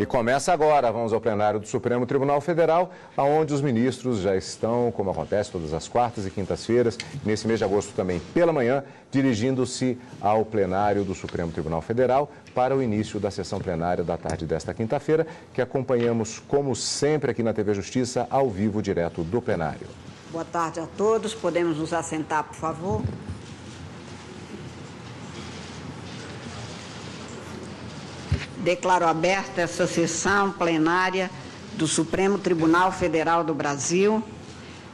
E começa agora, vamos ao plenário do Supremo Tribunal Federal, onde os ministros já estão, como acontece todas as quartas e quintas-feiras, nesse mês de agosto também pela manhã, dirigindo-se ao plenário do Supremo Tribunal Federal para o início da sessão plenária da tarde desta quinta-feira, que acompanhamos, como sempre, aqui na TV Justiça, ao vivo, direto do plenário. Boa tarde a todos. Podemos nos assentar, por favor? Declaro aberta essa sessão plenária do Supremo Tribunal Federal do Brasil.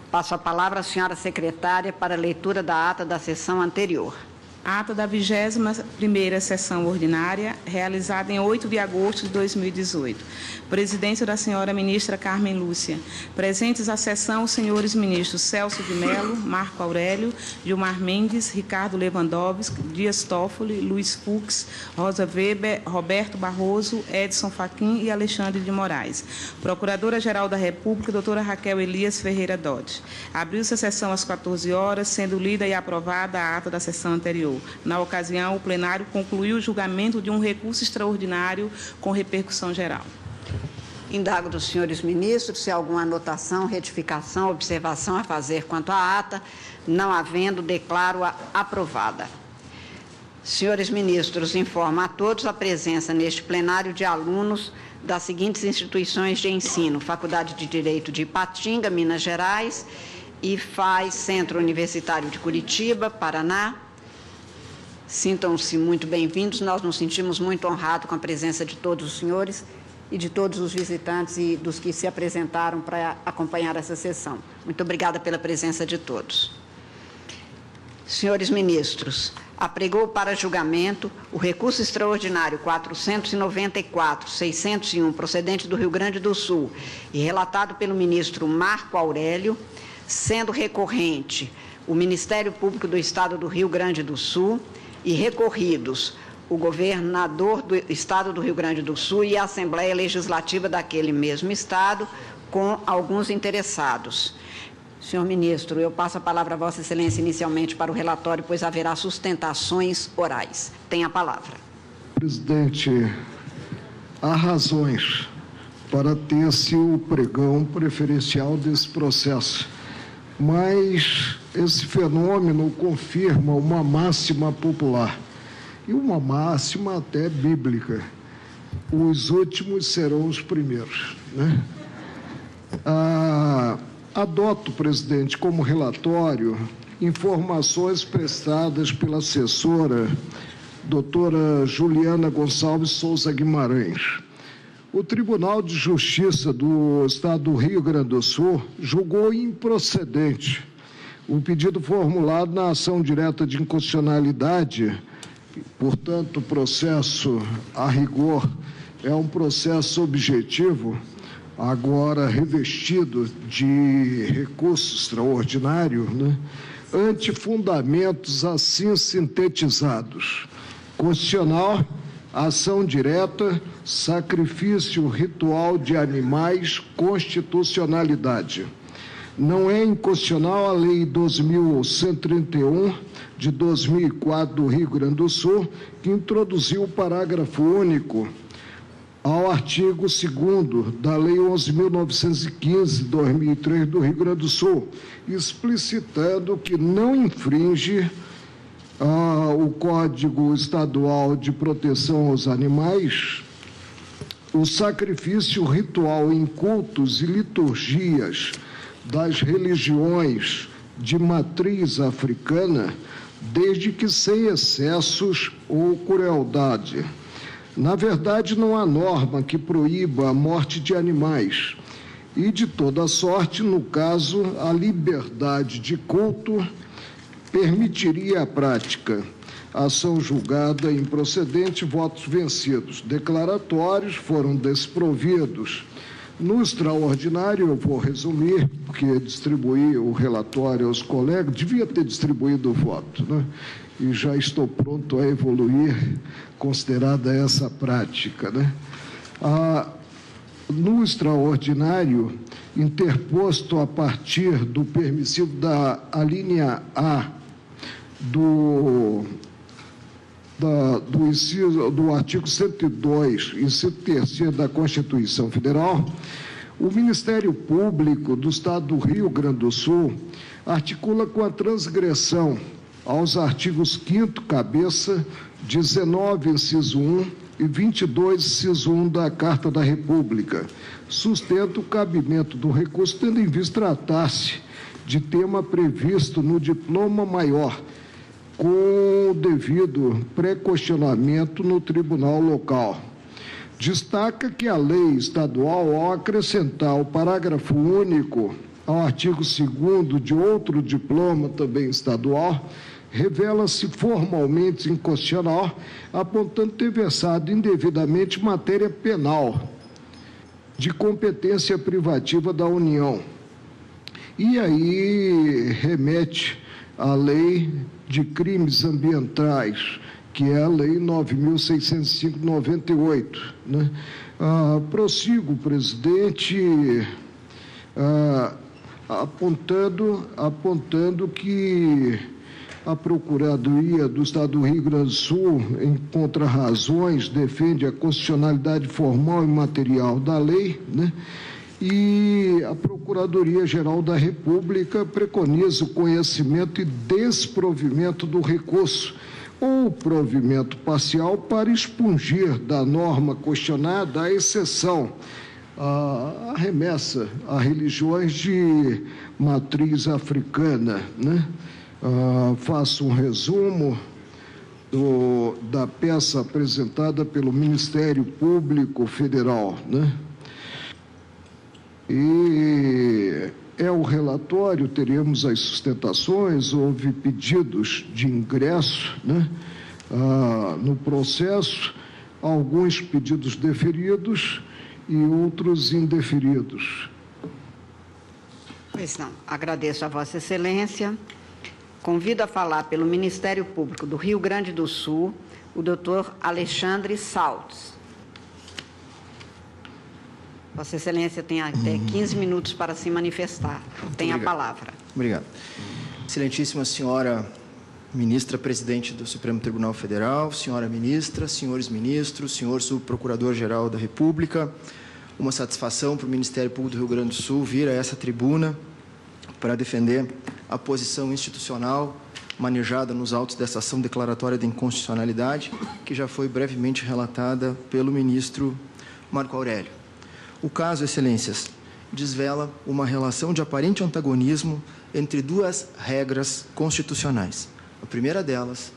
Passo a palavra à senhora secretária para a leitura da ata da sessão anterior. Ata da 21ª sessão ordinária, realizada em 8 de agosto de 2018. Presidência da senhora ministra Carmen Lúcia. Presentes à sessão os senhores ministros Celso de Mello, Marco Aurélio, Gilmar Mendes, Ricardo Lewandowski, Dias Toffoli, Luiz Fux, Rosa Weber, Roberto Barroso, Edson Fachin e Alexandre de Moraes. Procuradora-Geral da República, doutora Raquel Elias Ferreira Dodge. Abriu-se a sessão às 14 horas, sendo lida e aprovada a ata da sessão anterior. Na ocasião, o plenário concluiu o julgamento de um recurso extraordinário com repercussão geral. Indago dos senhores ministros se há alguma anotação, retificação, observação a fazer quanto à ata. Não havendo, declaro-a aprovada. Senhores ministros, informo a todos a presença neste plenário de alunos das seguintes instituições de ensino: Faculdade de Direito de Ipatinga, Minas Gerais, e FAI Centro Universitário de Curitiba, Paraná. Sintam-se muito bem-vindos. Nós nos sentimos muito honrados com a presença de todos os senhores e de todos os visitantes e dos que se apresentaram para acompanhar essa sessão. Muito obrigada pela presença de todos. Senhores ministros, apregou para julgamento o recurso extraordinário 494-601, procedente do Rio Grande do Sul, e relatado pelo ministro Marco Aurélio, sendo recorrente o Ministério Público do Estado do Rio Grande do Sul e recorridos o governador do Estado do Rio Grande do Sul e a Assembleia Legislativa daquele mesmo Estado, com alguns interessados. Senhor ministro, eu passo a palavra a Vossa Excelência inicialmente para o relatório, pois haverá sustentações orais. Tem a palavra. Presidente, há razões para ter-se o pregão preferencial desse processo, mas esse fenômeno confirma uma máxima popular e uma máxima até bíblica: os últimos serão os primeiros, né? Adoto, presidente, como relatório informações prestadas pela assessora doutora Juliana Gonçalves Souza Guimarães. O Tribunal de Justiça do Estado do Rio Grande do Sul julgou improcedente o pedido formulado na ação direta de inconstitucionalidade. Portanto, o processo, a rigor, é um processo objetivo, agora revestido de recurso extraordinário, né, ante fundamentos assim sintetizados: constitucional, ação direta, sacrifício ritual de animais, constitucionalidade. Não é inconstitucional a Lei 12.131, de 2004, do Rio Grande do Sul, que introduziu o parágrafo único ao artigo 2º da Lei 11.915, de 2003, do Rio Grande do Sul, explicitando que não infringe o Código Estadual de Proteção aos Animais o sacrifício ritual em cultos e liturgias das religiões de matriz africana, desde que sem excessos ou crueldade. Na verdade, não há norma que proíba a morte de animais e, de toda sorte, no caso, a liberdade de culto permitiria a prática. Ação julgada improcedente, votos vencidos. Declaratórios foram desprovidos. No extraordinário, eu vou resumir, porque distribuí o relatório aos colegas, devia ter distribuído o voto, né? E já estou pronto a evoluir, considerada essa prática, né? No extraordinário, interposto a partir do permissivo da alínea A do artigo 102, inciso 3º da Constituição Federal, o Ministério Público do Estado do Rio Grande do Sul articula com a transgressão aos artigos 5º, cabeça, 19, inciso 1 e 22, inciso 1 da Carta da República. Sustenta o cabimento do recurso, tendo em vista tratar-se de tema previsto no diploma maior, com o devido pré-questionamento no tribunal local. Destaca que a lei estadual, ao acrescentar o parágrafo único ao artigo 2º de outro diploma também estadual, revela-se formalmente inconstitucional, apontando ter versado indevidamente matéria penal de competência privativa da União. E aí remete à Lei de Crimes Ambientais, que é a Lei 9.605/98. Né? Prossigo, presidente, apontando que a Procuradoria do Estado do Rio Grande do Sul, em contra-razões, defende a constitucionalidade formal e material da lei, né? E a Procuradoria-Geral da República preconiza o conhecimento e desprovimento do recurso ou provimento parcial para expungir da norma questionada a exceção a remessa a religiões de matriz africana, né? Faço um resumo da peça apresentada pelo Ministério Público Federal, né? E é o relatório, teremos as sustentações, houve pedidos de ingresso, né, no processo, alguns pedidos deferidos e outros indeferidos. Pois não, agradeço a Vossa Excelência. Convido a falar pelo Ministério Público do Rio Grande do Sul o doutor Alexandre Saltes. Vossa Excelência tem até 15 minutos para se manifestar. Tem a palavra. Obrigado. Excelentíssima senhora ministra presidente do Supremo Tribunal Federal, senhora ministra, senhores ministros, senhor subprocurador-geral da República, uma satisfação para o Ministério Público do Rio Grande do Sul vir a essa tribuna para defender a posição institucional manejada nos autos dessa ação declaratória de inconstitucionalidade, que já foi brevemente relatada pelo ministro Marco Aurélio. O caso, excelências, desvela uma relação de aparente antagonismo entre duas regras constitucionais. A primeira delas,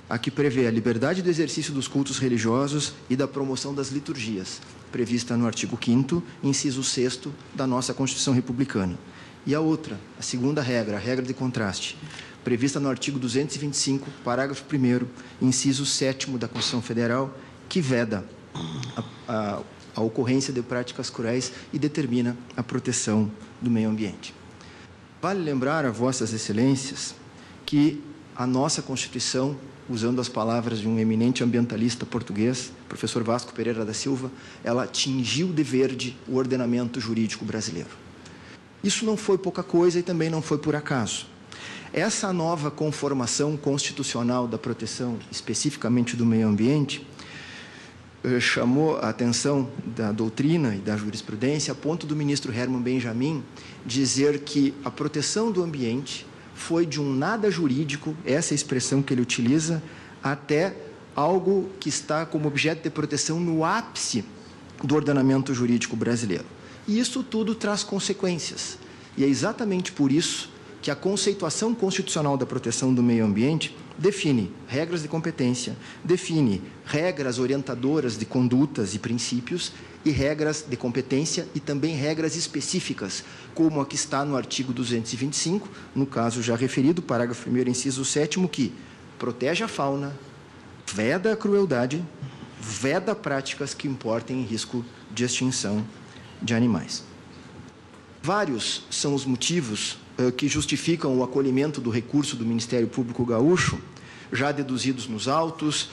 a que prevê a liberdade do exercício dos cultos religiosos e da promoção das liturgias, prevista no artigo 5º, inciso 6º da nossa Constituição Republicana. E a outra, a segunda regra, a regra de contraste, prevista no artigo 225, parágrafo 1º, inciso 7º da Constituição Federal, que veda a ocorrência de práticas cruéis e determina a proteção do meio ambiente. Vale lembrar a vossas excelências que a nossa Constituição, usando as palavras de um eminente ambientalista português, professor Vasco Pereira da Silva, ela tingiu de verde o ordenamento jurídico brasileiro. Isso não foi pouca coisa e também não foi por acaso. Essa nova conformação constitucional da proteção, especificamente do meio ambiente, chamou a atenção da doutrina e da jurisprudência a ponto do ministro Herman Benjamin dizer que a proteção do ambiente foi de um nada jurídico, essa é a expressão que ele utiliza, até algo que está como objeto de proteção no ápice do ordenamento jurídico brasileiro. E isso tudo traz consequências. E é exatamente por isso que a conceituação constitucional da proteção do meio ambiente define regras de competência, define regras orientadoras de condutas e princípios e regras de competência e também regras específicas, como a que está no artigo 225, no caso já referido, parágrafo 1º, inciso 7º, que protege a fauna, veda a crueldade, veda práticas que importem em risco de extinção de animais. Vários são os motivos que justificam o acolhimento do recurso do Ministério Público Gaúcho, já deduzidos nos autos,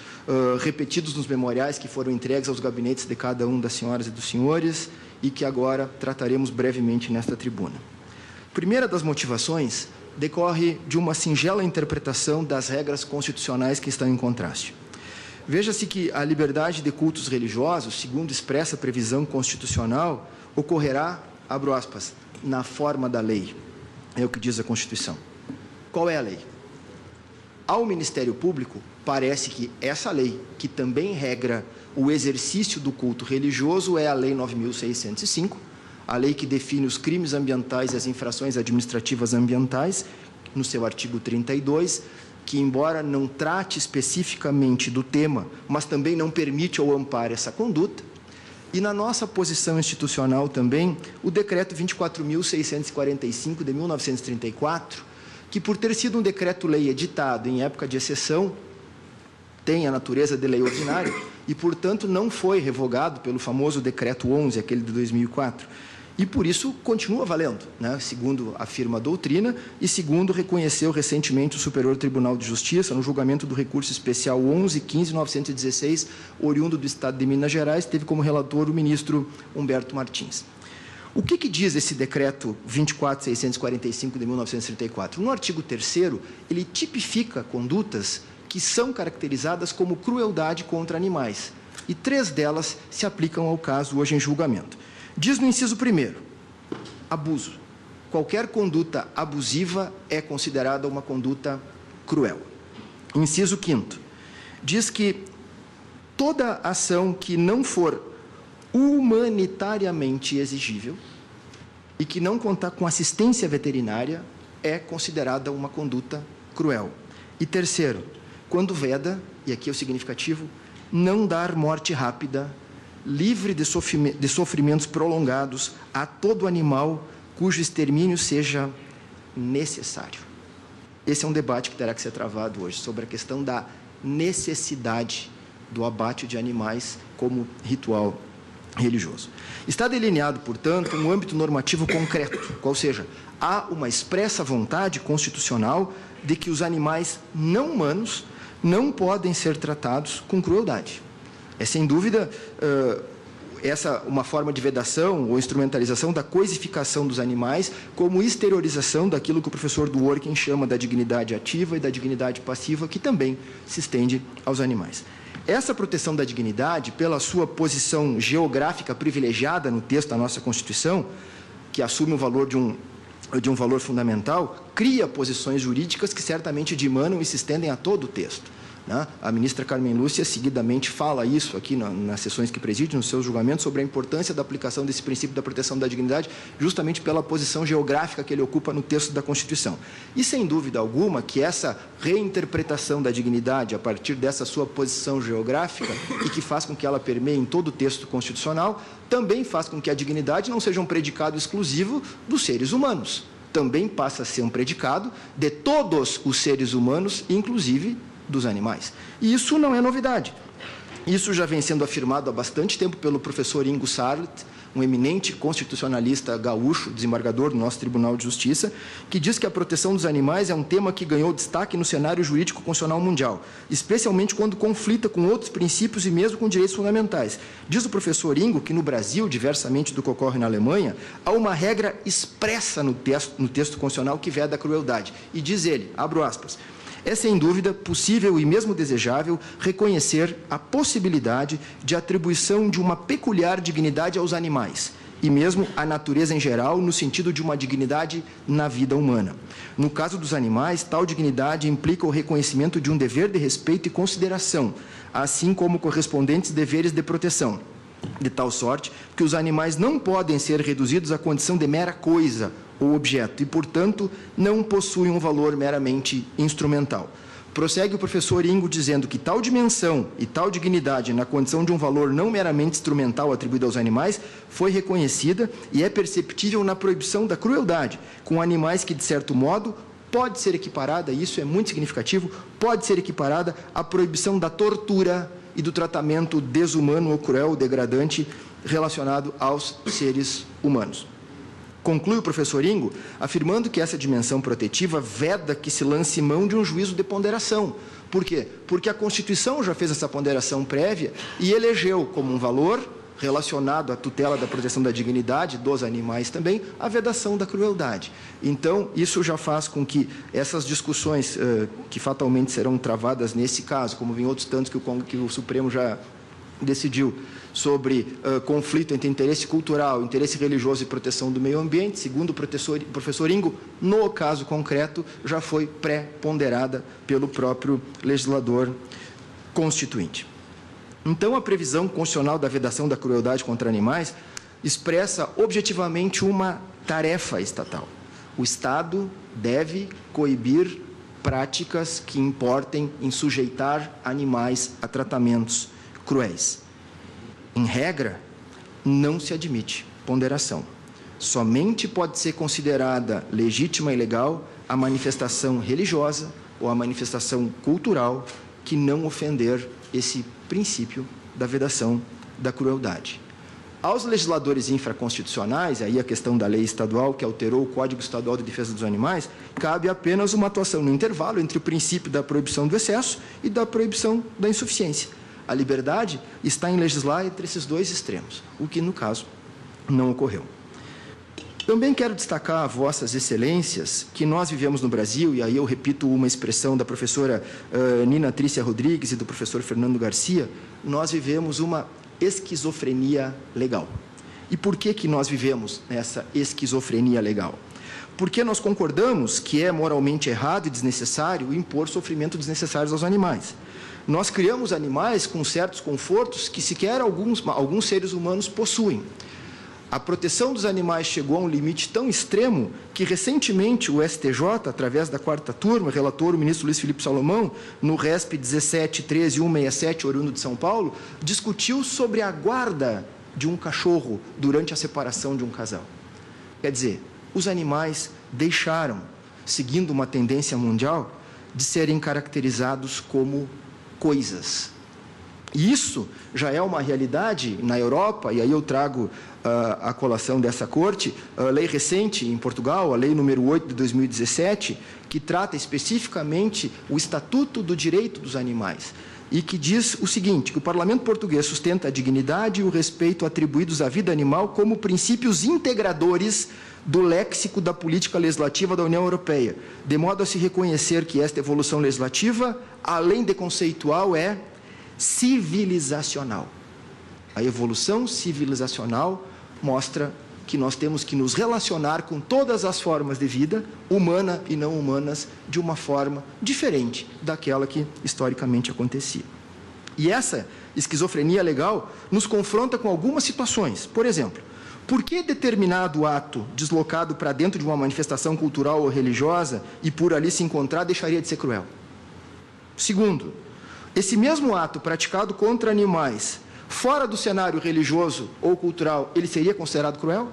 repetidos nos memoriais que foram entregues aos gabinetes de cada um das senhoras e dos senhores e que agora trataremos brevemente nesta tribuna. A primeira das motivações decorre de uma singela interpretação das regras constitucionais que estão em contraste. Veja-se que a liberdade de cultos religiosos, segundo expressa previsão constitucional, ocorrerá, abro aspas, na forma da lei. É o que diz a Constituição. Qual é a lei? Ao Ministério Público, parece que essa lei, que também regra o exercício do culto religioso, é a Lei 9.605, a lei que define os crimes ambientais e as infrações administrativas ambientais, no seu artigo 32, que, embora não trate especificamente do tema, mas também não permite ou ampara essa conduta. E na nossa posição institucional também, o Decreto 24.645 de 1934, que, por ter sido um decreto-lei editado em época de exceção, tem a natureza de lei ordinária e, portanto, não foi revogado pelo famoso Decreto 11, aquele de 2004. E, por isso, continua valendo, né? Segundo afirma a doutrina e segundo reconheceu recentemente o Superior Tribunal de Justiça, no julgamento do recurso especial 11.15.916, oriundo do Estado de Minas Gerais, teve como relator o ministro Humberto Martins. O que diz esse decreto 24.645 de 1934? No artigo 3º, ele tipifica condutas que são caracterizadas como crueldade contra animais, e 3 delas se aplicam ao caso hoje em julgamento. Diz no inciso 1º, abuso. Qualquer conduta abusiva é considerada uma conduta cruel. Inciso 5º, diz que toda ação que não for humanitariamente exigível e que não contar com assistência veterinária é considerada uma conduta cruel. E 3º, quando veda, e aqui é o significativo, não dar morte rápida, livre de sofrimentos prolongados a todo animal cujo extermínio seja necessário. Esse é um debate que terá que ser travado hoje, sobre a questão da necessidade do abate de animais como ritual religioso. Está delineado, portanto, um âmbito normativo concreto, qual seja, há uma expressa vontade constitucional de que os animais não humanos não podem ser tratados com crueldade. É, sem dúvida, essa uma forma de vedação ou instrumentalização da coisificação dos animais como exteriorização daquilo que o professor Dworkin chama da dignidade ativa e da dignidade passiva, que também se estende aos animais. Essa proteção da dignidade, pela sua posição geográfica privilegiada no texto da nossa Constituição, que assume o valor de um valor fundamental, cria posições jurídicas que certamente dimanam e se estendem a todo o texto. A ministra Carmen Lúcia seguidamente fala isso aqui nas sessões que preside, nos seus julgamentos, sobre a importância da aplicação desse princípio da proteção da dignidade, justamente pela posição geográfica que ele ocupa no texto da Constituição. E, sem dúvida alguma, que essa reinterpretação da dignidade a partir dessa sua posição geográfica e que faz com que ela permeie em todo o texto constitucional, também faz com que a dignidade não seja um predicado exclusivo dos seres humanos. Também passa a ser um predicado de todos os seres humanos, inclusive dos animais. E isso não é novidade. Isso já vem sendo afirmado há bastante tempo pelo professor Ingo Sarlet, um eminente constitucionalista gaúcho, desembargador do nosso Tribunal de Justiça, que diz que a proteção dos animais é um tema que ganhou destaque no cenário jurídico constitucional mundial, especialmente quando conflita com outros princípios e mesmo com direitos fundamentais. Diz o professor Ingo que no Brasil, diversamente do que ocorre na Alemanha, há uma regra expressa no texto constitucional que veda a crueldade. E diz ele, abro aspas, é, sem dúvida, possível e mesmo desejável reconhecer a possibilidade de atribuição de uma peculiar dignidade aos animais e mesmo à natureza em geral, no sentido de uma dignidade na vida humana. No caso dos animais, tal dignidade implica o reconhecimento de um dever de respeito e consideração, assim como correspondentes deveres de proteção, de tal sorte que os animais não podem ser reduzidos à condição de mera coisa ou objeto, e, portanto, não possuem um valor meramente instrumental. Prossegue o professor Ingo dizendo que tal dimensão e tal dignidade na condição de um valor não meramente instrumental atribuído aos animais foi reconhecida e é perceptível na proibição da crueldade com animais que, de certo modo, pode ser equiparada, e isso é muito significativo, pode ser equiparada à proibição da tortura e do tratamento desumano ou cruel ou degradante relacionado aos seres humanos. Conclui o professor Ingo, afirmando que essa dimensão protetiva veda que se lance mão de um juízo de ponderação. Por quê? Porque a Constituição já fez essa ponderação prévia e elegeu como um valor relacionado à tutela da proteção da dignidade dos animais também, a vedação da crueldade. Então, isso já faz com que essas discussões que fatalmente serão travadas nesse caso, como em outros tantos que o Supremo já decidiu, sobre conflito entre interesse cultural, interesse religioso e proteção do meio ambiente, segundo o professor Ingo, no caso concreto, já foi pré-ponderada pelo próprio legislador constituinte. Então, a previsão constitucional da vedação da crueldade contra animais expressa objetivamente uma tarefa estatal. O Estado deve coibir práticas que importem em sujeitar animais a tratamentos cruéis. Em regra, não se admite ponderação. Somente pode ser considerada legítima e legal a manifestação religiosa ou a manifestação cultural que não ofender esse princípio da vedação da crueldade. Aos legisladores infraconstitucionais, aí a questão da lei estadual que alterou o Código Estadual de Defesa dos Animais, cabe apenas uma atuação no intervalo entre o princípio da proibição do excesso e da proibição da insuficiência. A liberdade está em legislar entre esses dois extremos, o que, no caso, não ocorreu. Também quero destacar a vossas excelências que nós vivemos no Brasil, e aí eu repito uma expressão da professora Nina Trícia Rodrigues e do professor Fernando Garcia, nós vivemos uma esquizofrenia legal. E por que nós vivemos essa esquizofrenia legal? Porque nós concordamos que é moralmente errado e desnecessário impor sofrimento desnecessário aos animais. Nós criamos animais com certos confortos que sequer alguns seres humanos possuem. A proteção dos animais chegou a um limite tão extremo que, recentemente, o STJ, através da 4ª turma, relator o ministro Luiz Felipe Salomão, no RESP 17.13.167, oriundo de São Paulo, discutiu sobre a guarda de um cachorro durante a separação de um casal. Quer dizer, os animais deixaram, seguindo uma tendência mundial, de serem caracterizados como coisas. E isso já é uma realidade na Europa, e aí eu trago a colação dessa corte, a lei recente em Portugal, a lei número 8 de 2017, que trata especificamente o Estatuto do Direito dos Animais, e que diz o seguinte, que o Parlamento português sustenta a dignidade e o respeito atribuídos à vida animal como princípios integradores do léxico da política legislativa da União Europeia, de modo a se reconhecer que esta evolução legislativa, além de conceitual, é civilizacional. A evolução civilizacional mostra que nós temos que nos relacionar com todas as formas de vida, humana e não humanas, de uma forma diferente daquela que historicamente acontecia. E essa esquizofrenia legal nos confronta com algumas situações. Por exemplo, por que determinado ato deslocado para dentro de uma manifestação cultural ou religiosa e por ali se encontrar deixaria de ser cruel? Segundo, esse mesmo ato praticado contra animais fora do cenário religioso ou cultural, ele seria considerado cruel?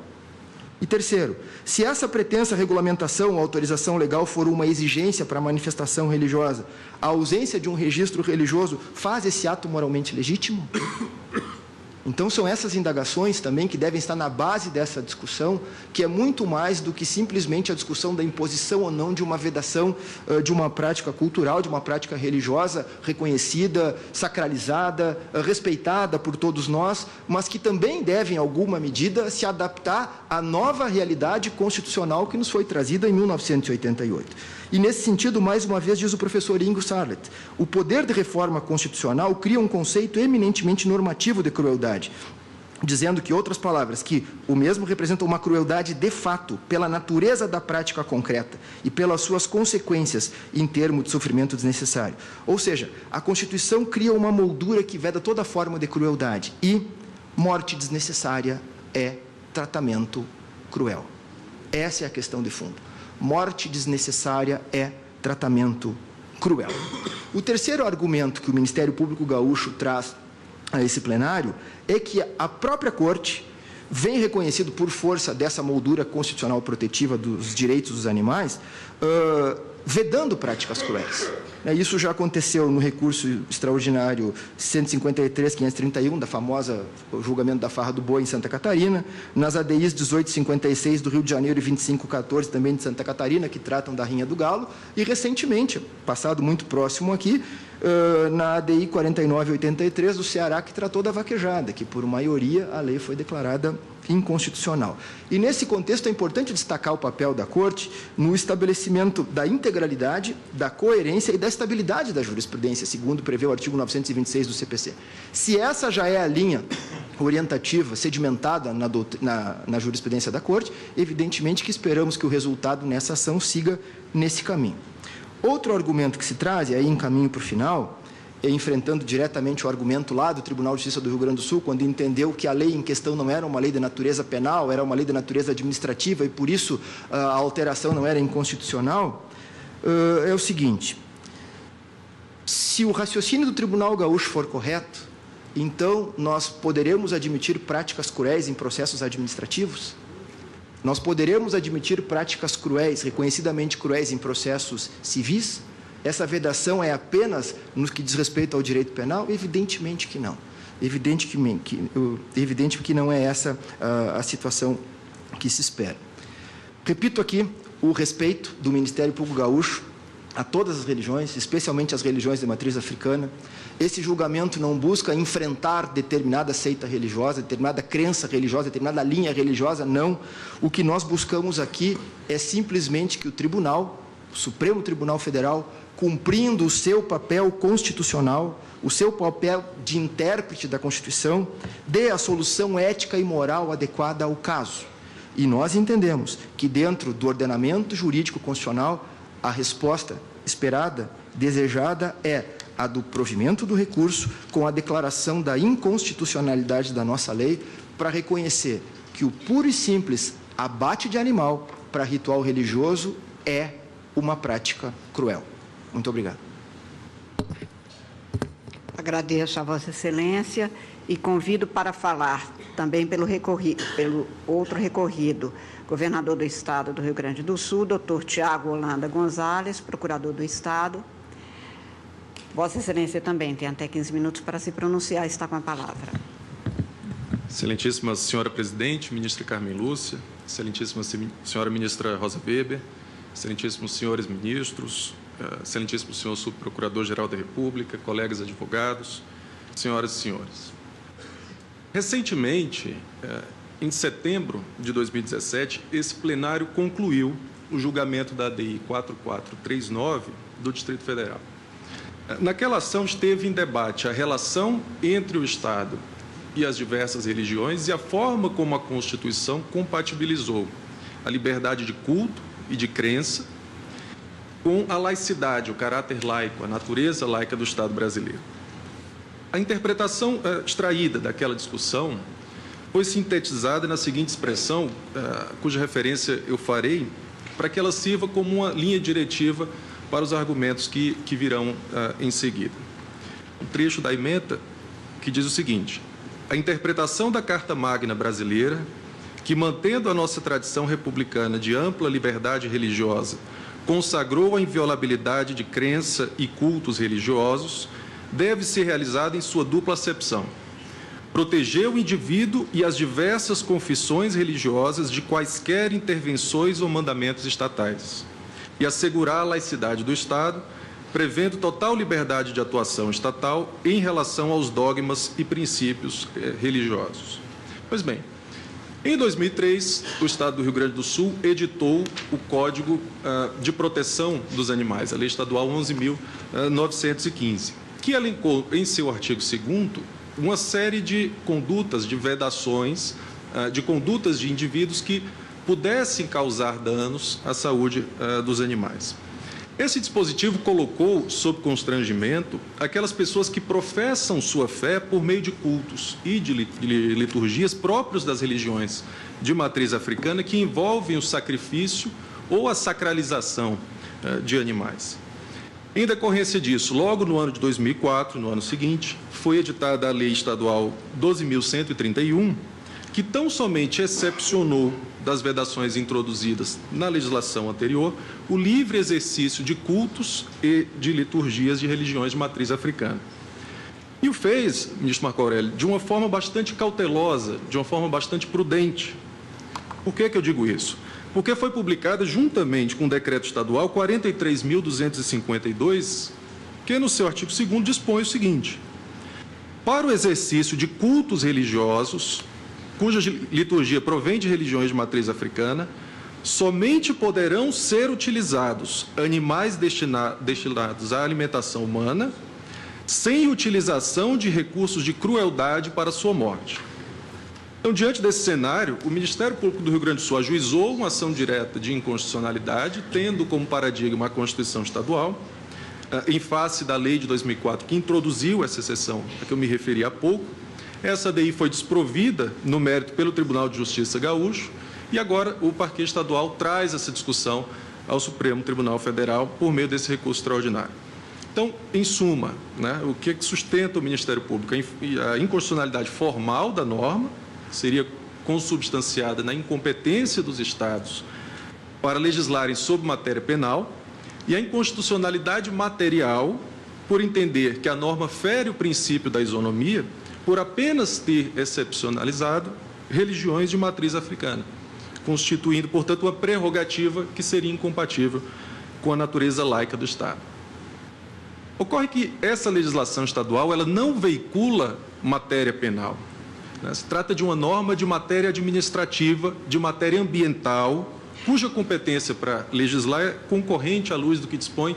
E terceiro, se essa pretensa regulamentação ou autorização legal for uma exigência para a manifestação religiosa, a ausência de um registro religioso faz esse ato moralmente legítimo? Então, são essas indagações também que devem estar na base dessa discussão, que é muito mais do que simplesmente a discussão da imposição ou não de uma vedação de uma prática cultural, de uma prática religiosa reconhecida, sacralizada, respeitada por todos nós, mas que também devem, em alguma medida, se adaptar à nova realidade constitucional que nos foi trazida em 1988. E, nesse sentido, mais uma vez, diz o professor Ingo Sarlet, o poder de reforma constitucional cria um conceito eminentemente normativo de crueldade, dizendo que, outras palavras, que o mesmo representa uma crueldade de fato, pela natureza da prática concreta e pelas suas consequências em termos de sofrimento desnecessário. Ou seja, a Constituição cria uma moldura que veda toda forma de crueldade e morte desnecessária é tratamento cruel. Essa é a questão de fundo. Morte desnecessária é tratamento cruel. O terceiro argumento que o Ministério Público Gaúcho traz a esse plenário é que a própria Corte vem reconhecido por força dessa moldura constitucional protetiva dos direitos dos animais, vedando práticas cruéis. Isso já aconteceu no recurso extraordinário 153.531, da famosa julgamento da farra do boi em Santa Catarina, nas ADIs 1856 do Rio de Janeiro e 2514 também de Santa Catarina, que tratam da rinha do galo, e recentemente, passado muito próximo aqui, na ADI 4983 do Ceará, que tratou da vaquejada, que por maioria a lei foi declarada inconstitucional. E nesse contexto é importante destacar o papel da Corte no estabelecimento da integralidade, da coerência e da estabilidade da jurisprudência, segundo prevê o artigo 926 do CPC. Se essa já é a linha orientativa sedimentada na jurisprudência da Corte, evidentemente que esperamos que o resultado nessa ação siga nesse caminho. Outro argumento que se traz, e aí em caminho para o final, enfrentando diretamente o argumento lá do Tribunal de Justiça do Rio Grande do Sul, quando entendeu que a lei em questão não era uma lei de natureza penal, era uma lei de natureza administrativa e, por isso, a alteração não era inconstitucional, é o seguinte: se o raciocínio do Tribunal Gaúcho for correto, então nós poderemos admitir práticas cruéis em processos administrativos? Nós poderemos admitir práticas cruéis, reconhecidamente cruéis, em processos civis? Essa vedação é apenas no que diz respeito ao direito penal? Evidentemente que não. Evidente que não é essa a situação que se espera. Repito aqui o respeito do Ministério Público Gaúcho a todas as religiões, especialmente as religiões de matriz africana. Esse julgamento não busca enfrentar determinada seita religiosa, determinada crença religiosa, determinada linha religiosa, não. O que nós buscamos aqui é simplesmente que o Tribunal, o Supremo Tribunal Federal, cumprindo o seu papel constitucional, o seu papel de intérprete da Constituição, dê a solução ética e moral adequada ao caso. E nós entendemos que, dentro do ordenamento jurídico constitucional, a resposta esperada, desejada, é a do provimento do recurso com a declaração da inconstitucionalidade da nossa lei para reconhecer que o puro e simples abate de animal para ritual religioso é uma prática cruel. Muito obrigado. Agradeço a Vossa Excelência e convido para falar também pelo outro recorrido, governador do Estado do Rio Grande do Sul, doutor Tiago Holanda Gonzalez, procurador do Estado. Vossa Excelência também tem até 15 minutos para se pronunciar, está com a palavra. Excelentíssima Senhora Presidente, Ministra Carmen Lúcia, Excelentíssima Senhora Ministra Rosa Weber, Excelentíssimos Senhores Ministros, Excelentíssimo Senhor Subprocurador-Geral da República, colegas advogados, senhoras e senhores. Recentemente, em setembro de 2017, esse plenário concluiu o julgamento da ADI 4439 do Distrito Federal. Naquela ação esteve em debate a relação entre o Estado e as diversas religiões e a forma como a Constituição compatibilizou a liberdade de culto e de crença com a laicidade, o caráter laico, a natureza laica do Estado brasileiro. A interpretação extraída daquela discussão foi sintetizada na seguinte expressão, cuja referência eu farei, para que ela sirva como uma linha diretiva para os argumentos que virão em seguida. Um trecho da ementa que diz o seguinte: a interpretação da Carta Magna brasileira, que, mantendo a nossa tradição republicana de ampla liberdade religiosa, consagrou a inviolabilidade de crença e cultos religiosos, deve ser realizada em sua dupla acepção: proteger o indivíduo e as diversas confissões religiosas de quaisquer intervenções ou mandamentos estatais, e assegurar a laicidade do Estado, prevendo total liberdade de atuação estatal em relação aos dogmas e princípios religiosos. Pois bem, em 2003, o Estado do Rio Grande do Sul editou o Código de Proteção dos Animais, a Lei Estadual 11.915, que elencou em seu artigo 2º uma série de condutas, de vedações, de condutas de indivíduos que pudessem causar danos à saúde dos animais. Esse dispositivo colocou sob constrangimento aquelas pessoas que professam sua fé por meio de cultos e de liturgias próprios das religiões de matriz africana que envolvem o sacrifício ou a sacralização de animais. Em decorrência disso, logo no ano de 2004, no ano seguinte, foi editada a Lei Estadual 12.131, que tão somente excepcionou das vedações introduzidas na legislação anterior o livre exercício de cultos e de liturgias de religiões de matriz africana. E o fez, ministro Marco Aurélio, de uma forma bastante cautelosa, de uma forma bastante prudente. Por que eu digo isso? Porque foi publicada juntamente com o decreto estadual 43.252, que no seu artigo 2º dispõe o seguinte: para o exercício de cultos religiosos, cuja liturgia provém de religiões de matriz africana, somente poderão ser utilizados animais destinados à alimentação humana, sem utilização de recursos de crueldade para sua morte. Então, diante desse cenário, o Ministério Público do Rio Grande do Sul ajuizou uma ação direta de inconstitucionalidade, tendo como paradigma a Constituição Estadual, em face da lei de 2004, que introduziu essa exceção a que eu me referi há pouco. Essa daí foi desprovida no mérito pelo Tribunal de Justiça Gaúcho, e agora o Parquet Estadual traz essa discussão ao Supremo Tribunal Federal por meio desse recurso extraordinário. Então, em suma, o que sustenta o Ministério Público? A inconstitucionalidade formal da norma, que seria consubstanciada na incompetência dos Estados para legislarem sobre matéria penal, e a inconstitucionalidade material, por entender que a norma fere o princípio da isonomia, por apenas ter excepcionalizado religiões de matriz africana, constituindo, portanto, uma prerrogativa que seria incompatível com a natureza laica do Estado. Ocorre que essa legislação estadual ela não veicula matéria penal. Se trata de uma norma de matéria administrativa, de matéria ambiental, cuja competência para legislar é concorrente à luz do que dispõe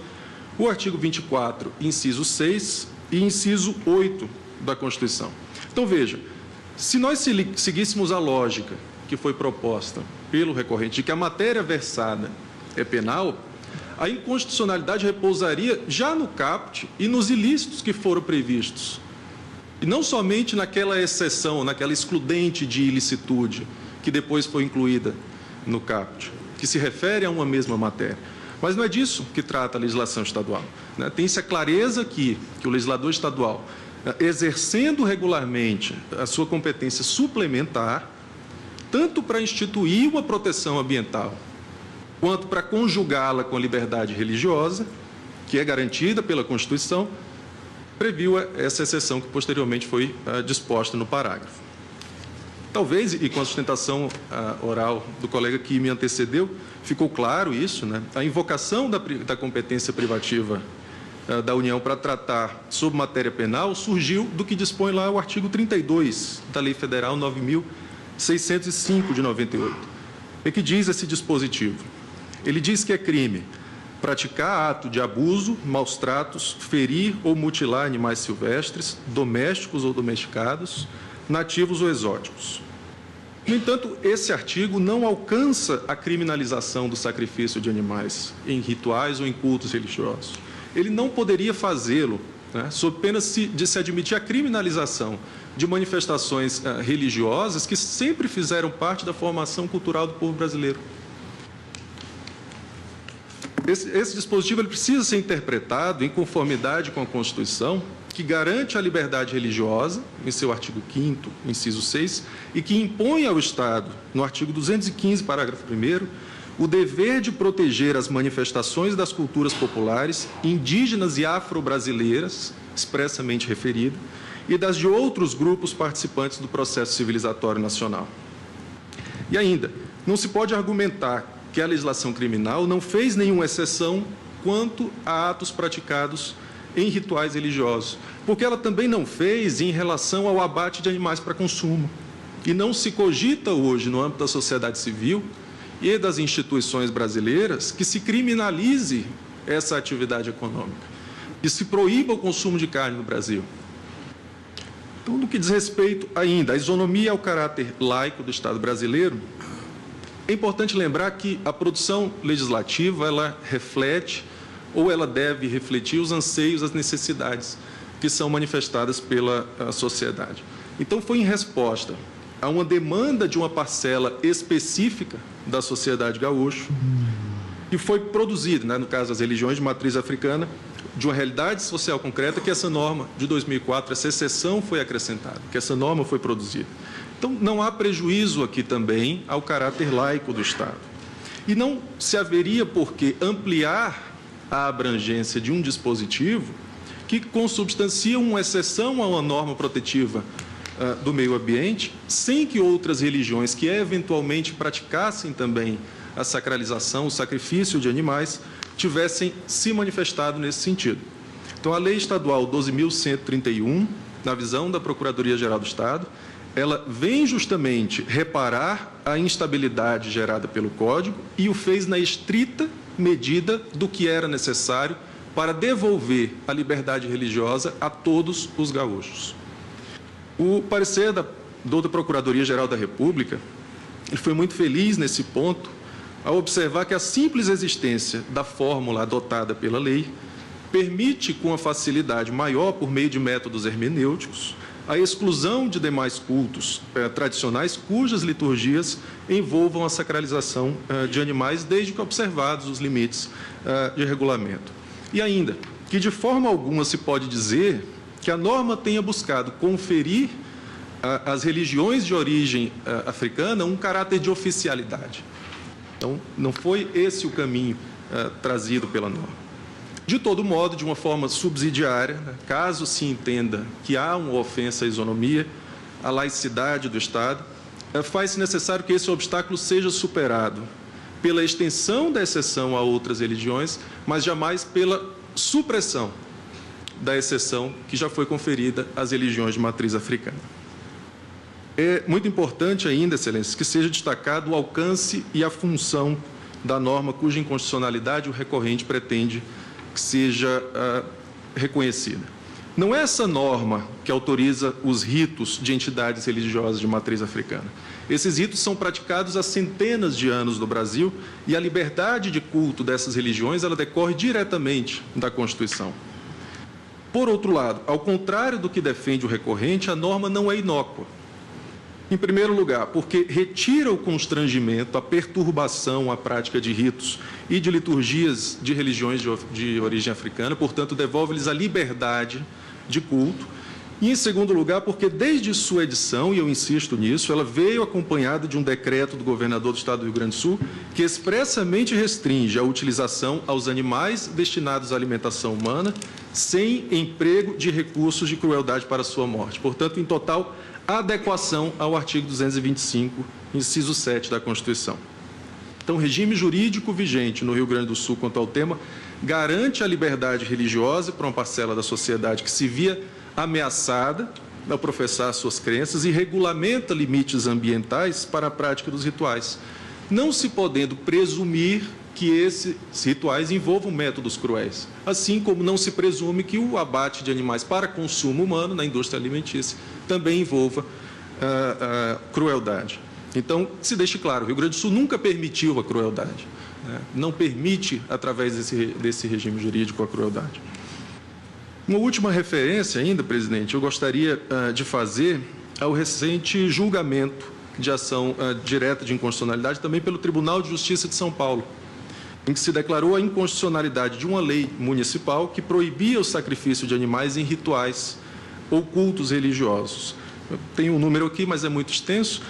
o artigo 24, inciso 6 e inciso 8 da Constituição. Então, veja, se nós seguíssemos a lógica que foi proposta pelo recorrente de que a matéria versada é penal, a inconstitucionalidade repousaria já no caput e nos ilícitos que foram previstos. E não somente naquela exceção, naquela excludente de ilicitude, que depois foi incluída no caput, que se refere a uma mesma matéria. Mas não é disso que trata a legislação estadual. Tem-se a clareza aqui que o legislador estadual, exercendo regularmente a sua competência suplementar, tanto para instituir uma proteção ambiental, quanto para conjugá-la com a liberdade religiosa, que é garantida pela Constituição, previu essa exceção que posteriormente foi disposta no parágrafo. Talvez, e com a sustentação oral do colega que me antecedeu, ficou claro isso, a invocação da competência privativa da União para tratar sobre matéria penal surgiu do que dispõe lá o artigo 32 da Lei Federal 9.605 de 98. E que diz esse dispositivo? Ele diz que é crime praticar ato de abuso, maus tratos, ferir ou mutilar animais silvestres, domésticos ou domesticados, nativos ou exóticos. No entanto, esse artigo não alcança a criminalização do sacrifício de animais em rituais ou em cultos religiosos. Ele não poderia fazê-lo, sob pena de se admitir a criminalização de manifestações religiosas que sempre fizeram parte da formação cultural do povo brasileiro. Esse dispositivo ele precisa ser interpretado em conformidade com a Constituição, que garante a liberdade religiosa, em seu artigo 5º, inciso 6, e que impõe ao Estado, no artigo 215, parágrafo 1º, o dever de proteger as manifestações das culturas populares, indígenas e afro-brasileiras, expressamente referida, e das de outros grupos participantes do processo civilizatório nacional. E ainda, não se pode argumentar que a legislação criminal não fez nenhuma exceção quanto a atos praticados em rituais religiosos, porque ela também não fez em relação ao abate de animais para consumo. E não se cogita hoje, no âmbito da sociedade civil e das instituições brasileiras, que se criminalize essa atividade econômica, que se proíba o consumo de carne no Brasil. Então, no que diz respeito ainda à isonomia e ao caráter laico do Estado brasileiro, é importante lembrar que a produção legislativa, ela reflete ou ela deve refletir os anseios, as necessidades que são manifestadas pela sociedade. Então, foi em resposta a uma demanda de uma parcela específica da sociedade gaúcha, que foi produzida, no caso das religiões de matriz africana, de uma realidade social concreta, que essa norma de 2004, essa exceção foi acrescentada, que essa norma foi produzida. Então, não há prejuízo aqui também ao caráter laico do Estado. E não se haveria por que ampliar a abrangência de um dispositivo que consubstancia uma exceção a uma norma protetiva do meio ambiente, sem que outras religiões que eventualmente praticassem também a sacralização, o sacrifício de animais, tivessem se manifestado nesse sentido. Então, a Lei Estadual 12.131, na visão da Procuradoria-Geral do Estado, ela vem justamente reparar a instabilidade gerada pelo Código e o fez na estrita medida do que era necessário para devolver a liberdade religiosa a todos os gaúchos. O parecer da Procuradoria-Geral da República, ele foi muito feliz nesse ponto, ao observar que a simples existência da fórmula adotada pela lei permite, com a facilidade maior, por meio de métodos hermenêuticos, a exclusão de demais cultos tradicionais cujas liturgias envolvam a sacralização de animais, desde que observados os limites de regulamento. E ainda, que de forma alguma se pode dizer que a norma tenha buscado conferir às religiões de origem africana um caráter de oficialidade. Então, não foi esse o caminho trazido pela norma. De todo modo, de uma forma subsidiária, caso se entenda que há uma ofensa à isonomia, à laicidade do Estado, faz-se necessário que esse obstáculo seja superado pela extensão da exceção a outras religiões, mas jamais pela supressão da exceção que já foi conferida às religiões de matriz africana. É muito importante ainda, Excelência, que seja destacado o alcance e a função da norma cuja inconstitucionalidade o recorrente pretende que seja reconhecida. Não é essa norma que autoriza os ritos de entidades religiosas de matriz africana. Esses ritos são praticados há centenas de anos no Brasil e a liberdade de culto dessas religiões ela decorre diretamente da Constituição. Por outro lado, ao contrário do que defende o recorrente, a norma não é inócua. Em primeiro lugar, porque retira o constrangimento, a perturbação à prática de ritos e de liturgias de religiões de origem africana, portanto, devolve-lhes a liberdade de culto. E, em segundo lugar, porque desde sua edição, e eu insisto nisso, ela veio acompanhada de um decreto do governador do Estado do Rio Grande do Sul que expressamente restringe a utilização aos animais destinados à alimentação humana sem emprego de recursos de crueldade para sua morte. Portanto, em total adequação ao artigo 225, inciso 7 da Constituição. Então, o regime jurídico vigente no Rio Grande do Sul quanto ao tema garante a liberdade religiosa para uma parcela da sociedade que se via ameaçada ao professar suas crenças e regulamenta limites ambientais para a prática dos rituais, não se podendo presumir que esses rituais envolvam métodos cruéis, assim como não se presume que o abate de animais para consumo humano na indústria alimentícia também envolva crueldade. Então, se deixe claro, o Rio Grande do Sul nunca permitiu a crueldade, né? Não permite, através desse regime jurídico, a crueldade. Uma última referência ainda, presidente, eu gostaria de fazer ao recente julgamento de ação direta de inconstitucionalidade também pelo Tribunal de Justiça de São Paulo, em que se declarou a inconstitucionalidade de uma lei municipal que proibia o sacrifício de animais em rituais ou cultos religiosos. Eu tenho um número aqui, mas é muito extenso.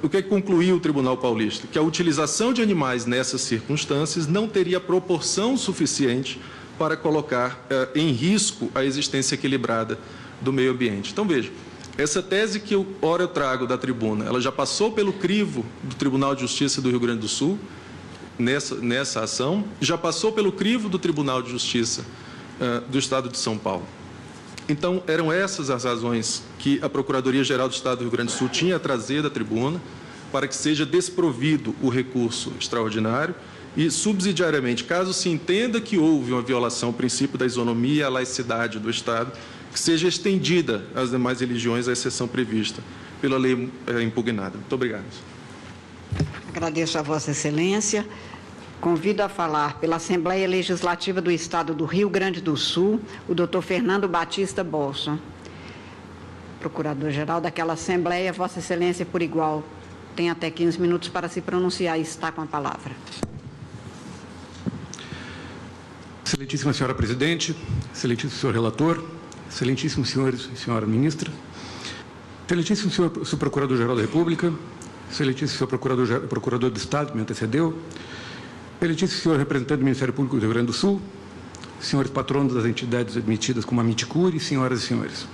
O que concluiu o Tribunal Paulista? Que a utilização de animais nessas circunstâncias não teria proporção suficiente para colocar em risco a existência equilibrada do meio ambiente. Então, veja, essa tese que eu trago da tribuna, ela já passou pelo crivo do Tribunal de Justiça do Rio Grande do Sul, nessa ação, já passou pelo crivo do Tribunal de Justiça do Estado de São Paulo. Então, eram essas as razões que a Procuradoria-Geral do Estado do Rio Grande do Sul tinha a trazer da tribuna para que seja desprovido o recurso extraordinário e, subsidiariamente, caso se entenda que houve uma violação ao princípio da isonomia e à laicidade do Estado, que seja estendida às demais religiões a exceção prevista pela lei impugnada. Muito obrigado. Agradeço a Vossa Excelência. Convido a falar pela Assembleia Legislativa do Estado do Rio Grande do Sul, o doutor Fernando Batista Bolson. Procurador-Geral daquela Assembleia, Vossa Excelência, por igual, tem até 15 minutos para se pronunciar e está com a palavra. Excelentíssima senhora presidente, excelentíssimo senhor relator, excelentíssimos senhores e senhora ministra, Excelentíssimo senhor Procurador-Geral da República, excelentíssimo senhor Procurador do Estado, que me antecedeu, excelentíssimo senhor representante do Ministério Público do Rio Grande do Sul, senhores patronos das entidades admitidas como a Miticure, senhoras e senhores.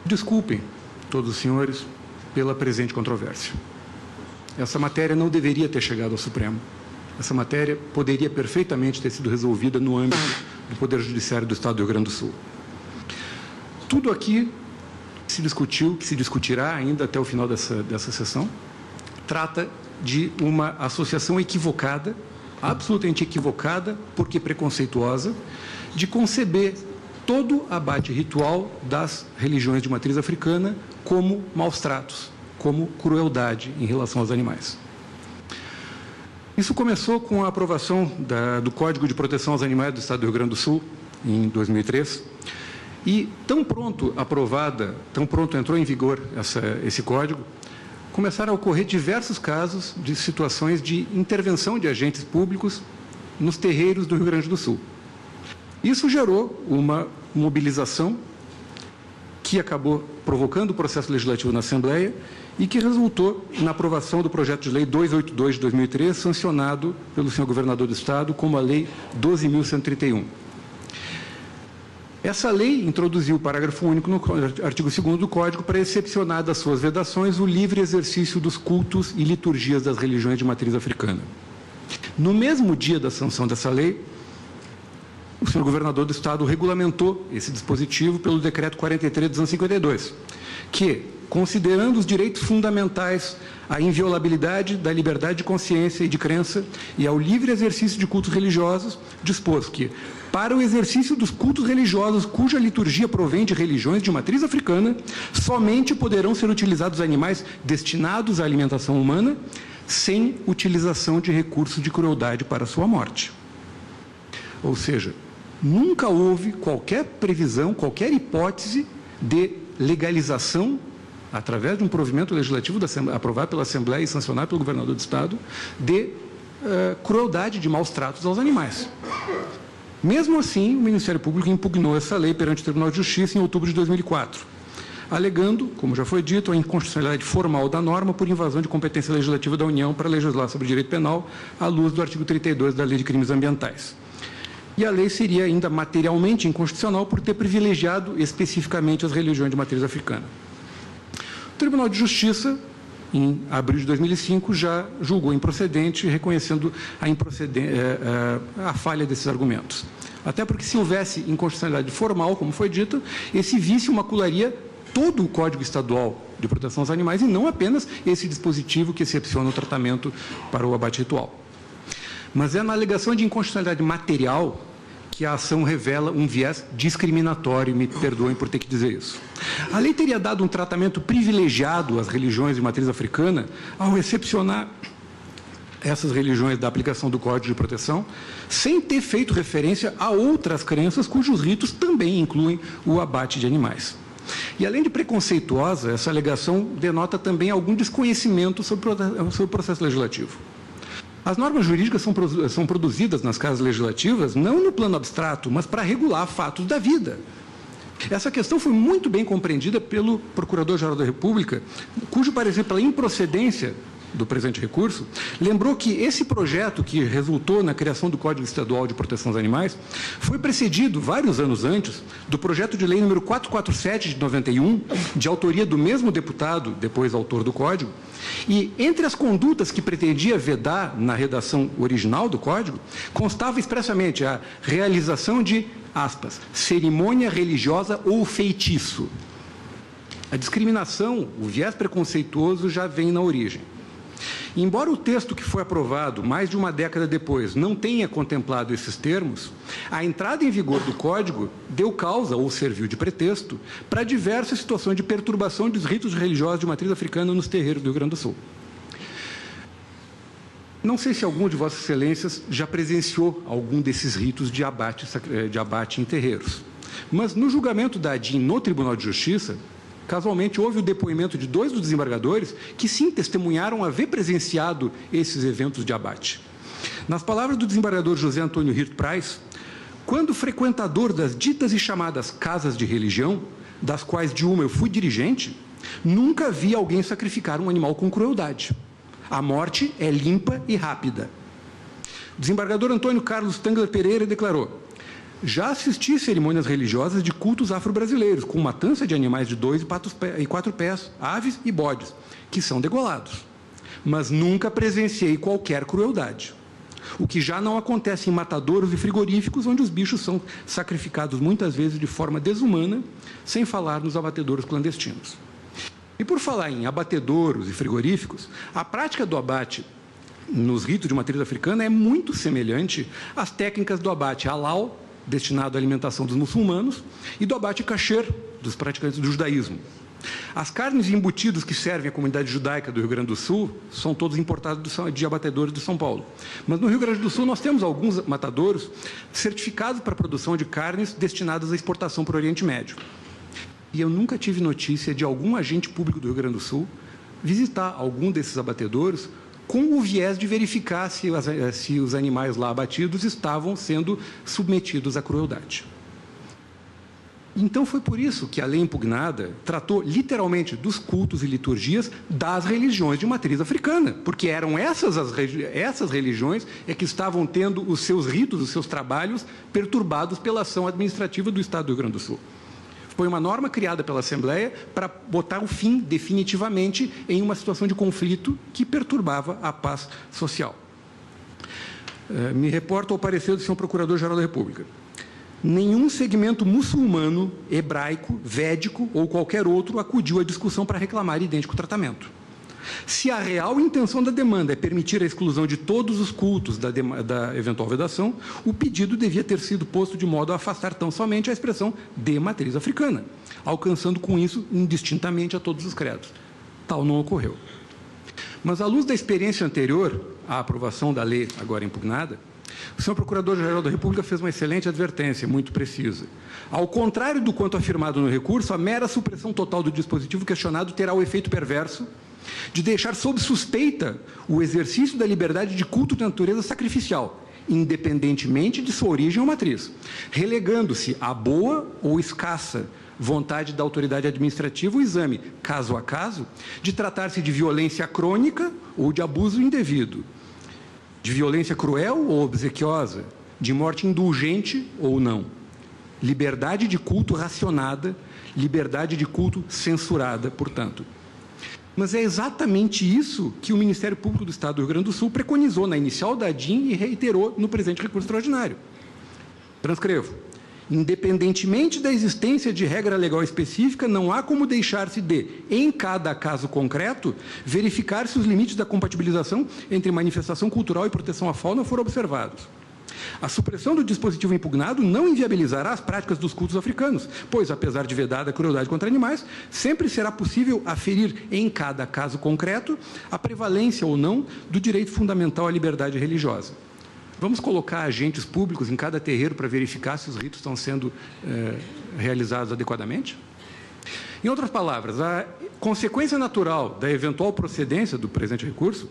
Desculpem todos os senhores pela presente controvérsia. Essa matéria não deveria ter chegado ao Supremo. Essa matéria poderia perfeitamente ter sido resolvida no âmbito do Poder Judiciário do Estado do Rio Grande do Sul. Tudo aqui se discutiu, que se discutirá ainda até o final dessa sessão, trata de uma associação equivocada, absolutamente equivocada, porque preconceituosa, de conceber todo abate ritual das religiões de matriz africana como maus tratos, como crueldade em relação aos animais. Isso começou com a aprovação do Código de Proteção aos Animais do Estado do Rio Grande do Sul, em 2003, e tão pronto entrou em vigor esse código, começaram a ocorrer diversos casos de situações de intervenção de agentes públicos nos terreiros do Rio Grande do Sul. Isso gerou uma mobilização que acabou provocando o processo legislativo na Assembleia e que resultou na aprovação do projeto de lei 282 de 2003, sancionado pelo senhor governador do Estado como a Lei 12.131. Essa lei introduziu o parágrafo único no artigo 2º do Código para excepcionar das suas vedações o livre exercício dos cultos e liturgias das religiões de matriz africana. No mesmo dia da sanção dessa lei, o senhor governador do Estado regulamentou esse dispositivo pelo Decreto 43 dos anos 52, que, considerando os direitos fundamentais à inviolabilidade da liberdade de consciência e de crença e ao livre exercício de cultos religiosos, dispôs que, para o exercício dos cultos religiosos cuja liturgia provém de religiões de matriz africana, somente poderão ser utilizados animais destinados à alimentação humana, sem utilização de recursos de crueldade para sua morte. Ou seja, nunca houve qualquer previsão, qualquer hipótese de legalização, através de um provimento legislativo aprovado pela Assembleia e sancionado pelo governador do Estado, de crueldade, de maus tratos aos animais. Mesmo assim, o Ministério Público impugnou essa lei perante o Tribunal de Justiça em outubro de 2004, alegando, como já foi dito, a inconstitucionalidade formal da norma por invasão de competência legislativa da União para legislar sobre direito penal à luz do artigo 32 da Lei de Crimes Ambientais. E a lei seria ainda materialmente inconstitucional por ter privilegiado especificamente as religiões de matriz africana. O Tribunal de Justiça, em abril de 2005, já julgou improcedente, reconhecendo a falha desses argumentos. Até porque, se houvesse inconstitucionalidade formal, como foi dito, esse vício macularia todo o Código Estadual de Proteção aos Animais e não apenas esse dispositivo que excepciona o tratamento para o abate ritual. Mas é na alegação de inconstitucionalidade material que a ação revela um viés discriminatório, me perdoem por ter que dizer isso. A lei teria dado um tratamento privilegiado às religiões de matriz africana ao excepcionar essas religiões da aplicação do Código de Proteção, sem ter feito referência a outras crenças cujos ritos também incluem o abate de animais. E, além de preconceituosa, essa alegação denota também algum desconhecimento sobre o processo legislativo. As normas jurídicas são produzidas nas casas legislativas não no plano abstrato, mas para regular fatos da vida. Essa questão foi muito bem compreendida pelo Procurador-Geral da República, cujo parecer pela improcedência do presente recurso, lembrou que esse projeto que resultou na criação do Código Estadual de Proteção aos Animais foi precedido, vários anos antes, do projeto de lei número 447 de 91, de autoria do mesmo deputado, depois autor do Código, e entre as condutas que pretendia vedar na redação original do Código, constava expressamente a realização de, aspas, cerimônia religiosa ou feitiço. A discriminação, o viés preconceituoso já vem na origem. Embora o texto que foi aprovado mais de uma década depois não tenha contemplado esses termos, a entrada em vigor do Código deu causa, ou serviu de pretexto, para diversas situações de perturbação dos ritos religiosos de matriz africana nos terreiros do Rio Grande do Sul. Não sei se algum de Vossas Excelências já presenciou algum desses ritos de abate em terreiros, mas no julgamento da ADIM no Tribunal de Justiça, casualmente, houve o depoimento de 2 dos desembargadores que, sim, testemunharam haver presenciado esses eventos de abate. Nas palavras do desembargador José Antônio Hirt Price, Quando frequentador das ditas e chamadas casas de religião, das quais de uma eu fui dirigente, nunca vi alguém sacrificar um animal com crueldade. A morte é limpa e rápida. O desembargador Antônio Carlos Tangler Pereira declarou: já assisti cerimônias religiosas de cultos afro-brasileiros, com matança de animais de 2 e 4 pés, aves e bodes, que são degolados. Mas nunca presenciei qualquer crueldade. O que já não acontece em matadouros e frigoríficos, onde os bichos são sacrificados muitas vezes de forma desumana, sem falar nos abatedouros clandestinos. E por falar em abatedouros e frigoríficos, a prática do abate nos ritos de matriz africana é muito semelhante às técnicas do abate halal, destinado à alimentação dos muçulmanos, e do abate kasher, dos praticantes do judaísmo. As carnes e embutidos que servem à comunidade judaica do Rio Grande do Sul são todos importados de abatedouros de São Paulo. Mas no Rio Grande do Sul nós temos alguns matadouros certificados para a produção de carnes destinadas à exportação para o Oriente Médio. E eu nunca tive notícia de algum agente público do Rio Grande do Sul visitar algum desses abatedouros com o viés de verificar se os animais lá abatidos estavam sendo submetidos à crueldade. Então foi por isso que a lei impugnada tratou literalmente dos cultos e liturgias das religiões de matriz africana, porque eram essas religiões que estavam tendo os seus ritos, os seus trabalhos perturbados pela ação administrativa do Estado do Rio Grande do Sul. Foi uma norma criada pela Assembleia para botar o fim definitivamente em uma situação de conflito que perturbava a paz social. Me reporto ao parecer do senhor Procurador-Geral da República. Nenhum segmento muçulmano, hebraico, védico ou qualquer outro acudiu à discussão para reclamar idêntico tratamento. Se a real intenção da demanda é permitir a exclusão de todos os cultos da eventual vedação, o pedido devia ter sido posto de modo a afastar tão somente a expressão de matriz africana, alcançando com isso indistintamente a todos os credos. Tal não ocorreu. Mas, à luz da experiência anterior à aprovação da lei agora impugnada, o senhor Procurador-Geral da República fez uma excelente advertência, muito precisa. Ao contrário do quanto afirmado no recurso, a mera supressão total do dispositivo questionado terá o efeito perverso de deixar sob suspeita o exercício da liberdade de culto de natureza sacrificial, independentemente de sua origem ou matriz, relegando-se à boa ou escassa vontade da autoridade administrativa o exame, caso a caso, de tratar-se de violência crônica ou de abuso indevido, de violência cruel ou obsequiosa, de morte indulgente ou não. Liberdade de culto racionada, liberdade de culto censurada, portanto. Mas é exatamente isso que o Ministério Público do Estado do Rio Grande do Sul preconizou na inicial da ADIM e reiterou no presente recurso extraordinário. Transcrevo. Independentemente da existência de regra legal específica, não há como deixar-se de, em cada caso concreto, verificar se os limites da compatibilização entre manifestação cultural e proteção à fauna foram observados. A supressão do dispositivo impugnado não inviabilizará as práticas dos cultos africanos, pois, apesar de vedada a crueldade contra animais, sempre será possível aferir, em cada caso concreto, a prevalência ou não do direito fundamental à liberdade religiosa. Vamos colocar agentes públicos em cada terreiro para verificar se os ritos estão sendo realizados adequadamente? Em outras palavras, a consequência natural da eventual procedência do presente recurso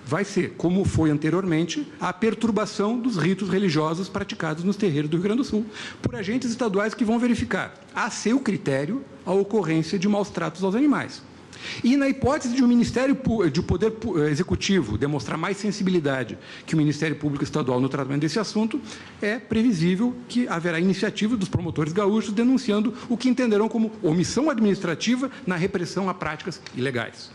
vai ser, como foi anteriormente, a perturbação dos ritos religiosos praticados nos terreiros do Rio Grande do Sul, por agentes estaduais que vão verificar, a seu critério, a ocorrência de maus tratos aos animais. E, na hipótese de o Poder Executivo demonstrar mais sensibilidade que o Ministério Público Estadual no tratamento desse assunto, é previsível que haverá iniciativa dos promotores gaúchos denunciando o que entenderão como omissão administrativa na repressão a práticas ilegais.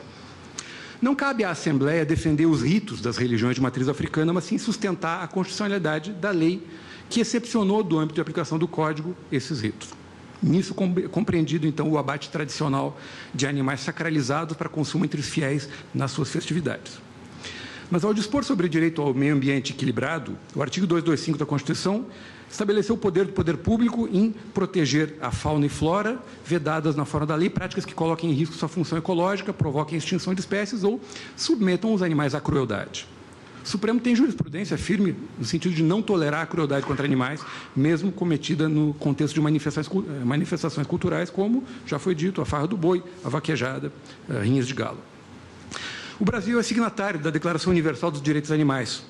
Não cabe à Assembleia defender os ritos das religiões de matriz africana, mas sim sustentar a constitucionalidade da lei que excepcionou do âmbito de aplicação do Código esses ritos. Nisso compreendido, então, o abate tradicional de animais sacralizados para consumo entre os fiéis nas suas festividades. Mas, ao dispor sobre o direito ao meio ambiente equilibrado, o artigo 225 da Constituição estabeleceu o poder do poder público em proteger a fauna e flora, vedadas na forma da lei, práticas que coloquem em risco sua função ecológica, provoquem a extinção de espécies ou submetam os animais à crueldade. O Supremo tem jurisprudência firme no sentido de não tolerar a crueldade contra animais, mesmo cometida no contexto de manifestações culturais, como já foi dito, a farra do boi, a vaquejada, rinhas de galo. O Brasil é signatário da Declaração Universal dos Direitos dos Animais.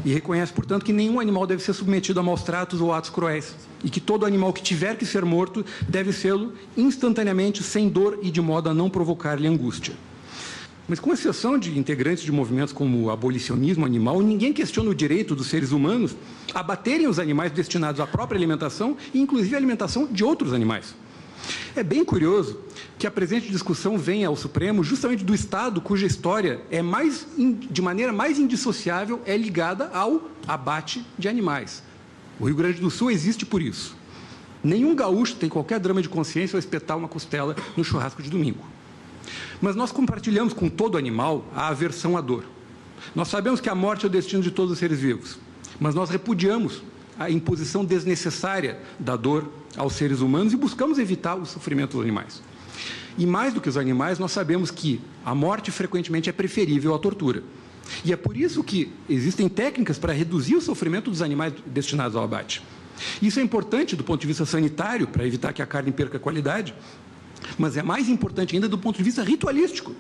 e reconhece, portanto, que nenhum animal deve ser submetido a maus tratos ou atos cruéis, e que todo animal que tiver que ser morto deve sê-lo instantaneamente, sem dor e de modo a não provocar-lhe angústia. Mas, com exceção de integrantes de movimentos como o abolicionismo animal, ninguém questiona o direito dos seres humanos a abaterem os animais destinados à própria alimentação e, inclusive, à alimentação de outros animais. É bem curioso que a presente discussão venha ao Supremo justamente do Estado cuja história de maneira mais indissociável é ligada ao abate de animais. O Rio Grande do Sul existe por isso. Nenhum gaúcho tem qualquer drama de consciência ao espetar uma costela no churrasco de domingo. Mas nós compartilhamos com todo animal a aversão à dor. Nós sabemos que a morte é o destino de todos os seres vivos, mas nós repudiamos a imposição desnecessária da dor aos seres humanos e buscamos evitar o sofrimento dos animais. E mais do que os animais, nós sabemos que a morte frequentemente é preferível à tortura. E é por isso que existem técnicas para reduzir o sofrimento dos animais destinados ao abate. Isso é importante do ponto de vista sanitário, para evitar que a carne perca qualidade, mas é mais importante ainda do ponto de vista ritualístico,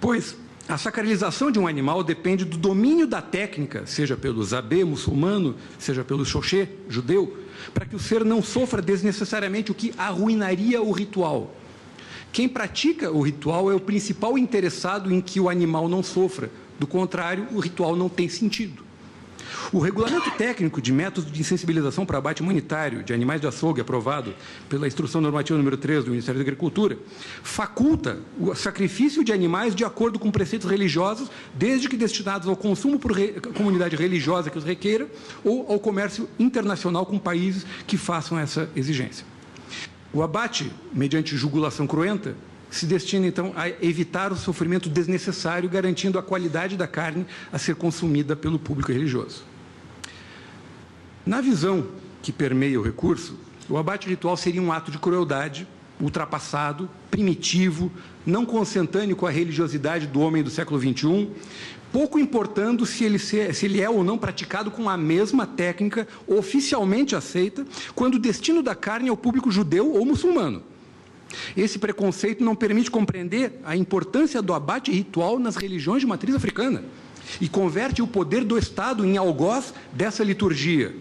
pois a sacralização de um animal depende do domínio da técnica, seja pelo zabê muçulmano, seja pelo xoxê judeu, para que o ser não sofra desnecessariamente o que arruinaria o ritual. Quem pratica o ritual é o principal interessado em que o animal não sofra. Do contrário, o ritual não tem sentido. O regulamento técnico de métodos de sensibilização para abate humanitário de animais de açougue, aprovado pela Instrução Normativa número 3 do Ministério da Agricultura, faculta o sacrifício de animais de acordo com preceitos religiosos, desde que destinados ao consumo por comunidade religiosa que os requeira ou ao comércio internacional com países que façam essa exigência. O abate, mediante jugulação cruenta, se destina, então, a evitar o sofrimento desnecessário, garantindo a qualidade da carne a ser consumida pelo público religioso. Na visão que permeia o recurso, o abate ritual seria um ato de crueldade, ultrapassado, primitivo, não consentâneo com a religiosidade do homem do século XXI, pouco importando se ele é ou não praticado com a mesma técnica oficialmente aceita, quando o destino da carne é o público judeu ou muçulmano. Esse preconceito não permite compreender a importância do abate ritual nas religiões de matriz africana e converte o poder do Estado em algoz dessa liturgia,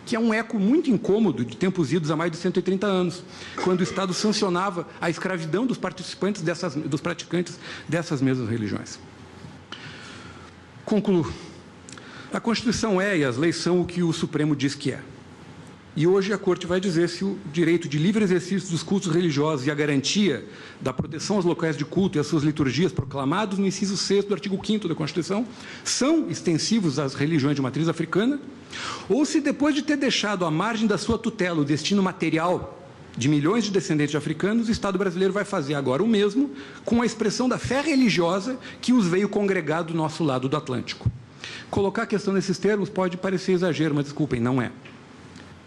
que é um eco muito incômodo de tempos idos há mais de 130 anos, quando o Estado sancionava a escravidão dos participantes dos praticantes dessas mesmas religiões. Concluo. A Constituição é e as leis são o que o Supremo diz que é. E hoje a Corte vai dizer se o direito de livre exercício dos cultos religiosos e a garantia da proteção aos locais de culto e às suas liturgias proclamados no inciso 6º do artigo 5º da Constituição são extensivos às religiões de matriz africana, ou se depois de ter deixado à margem da sua tutela o destino material de milhões de descendentes de africanos, o Estado brasileiro vai fazer agora o mesmo com a expressão da fé religiosa que os veio congregar do nosso lado do Atlântico. Colocar a questão nesses termos pode parecer exagero, mas desculpem, não é.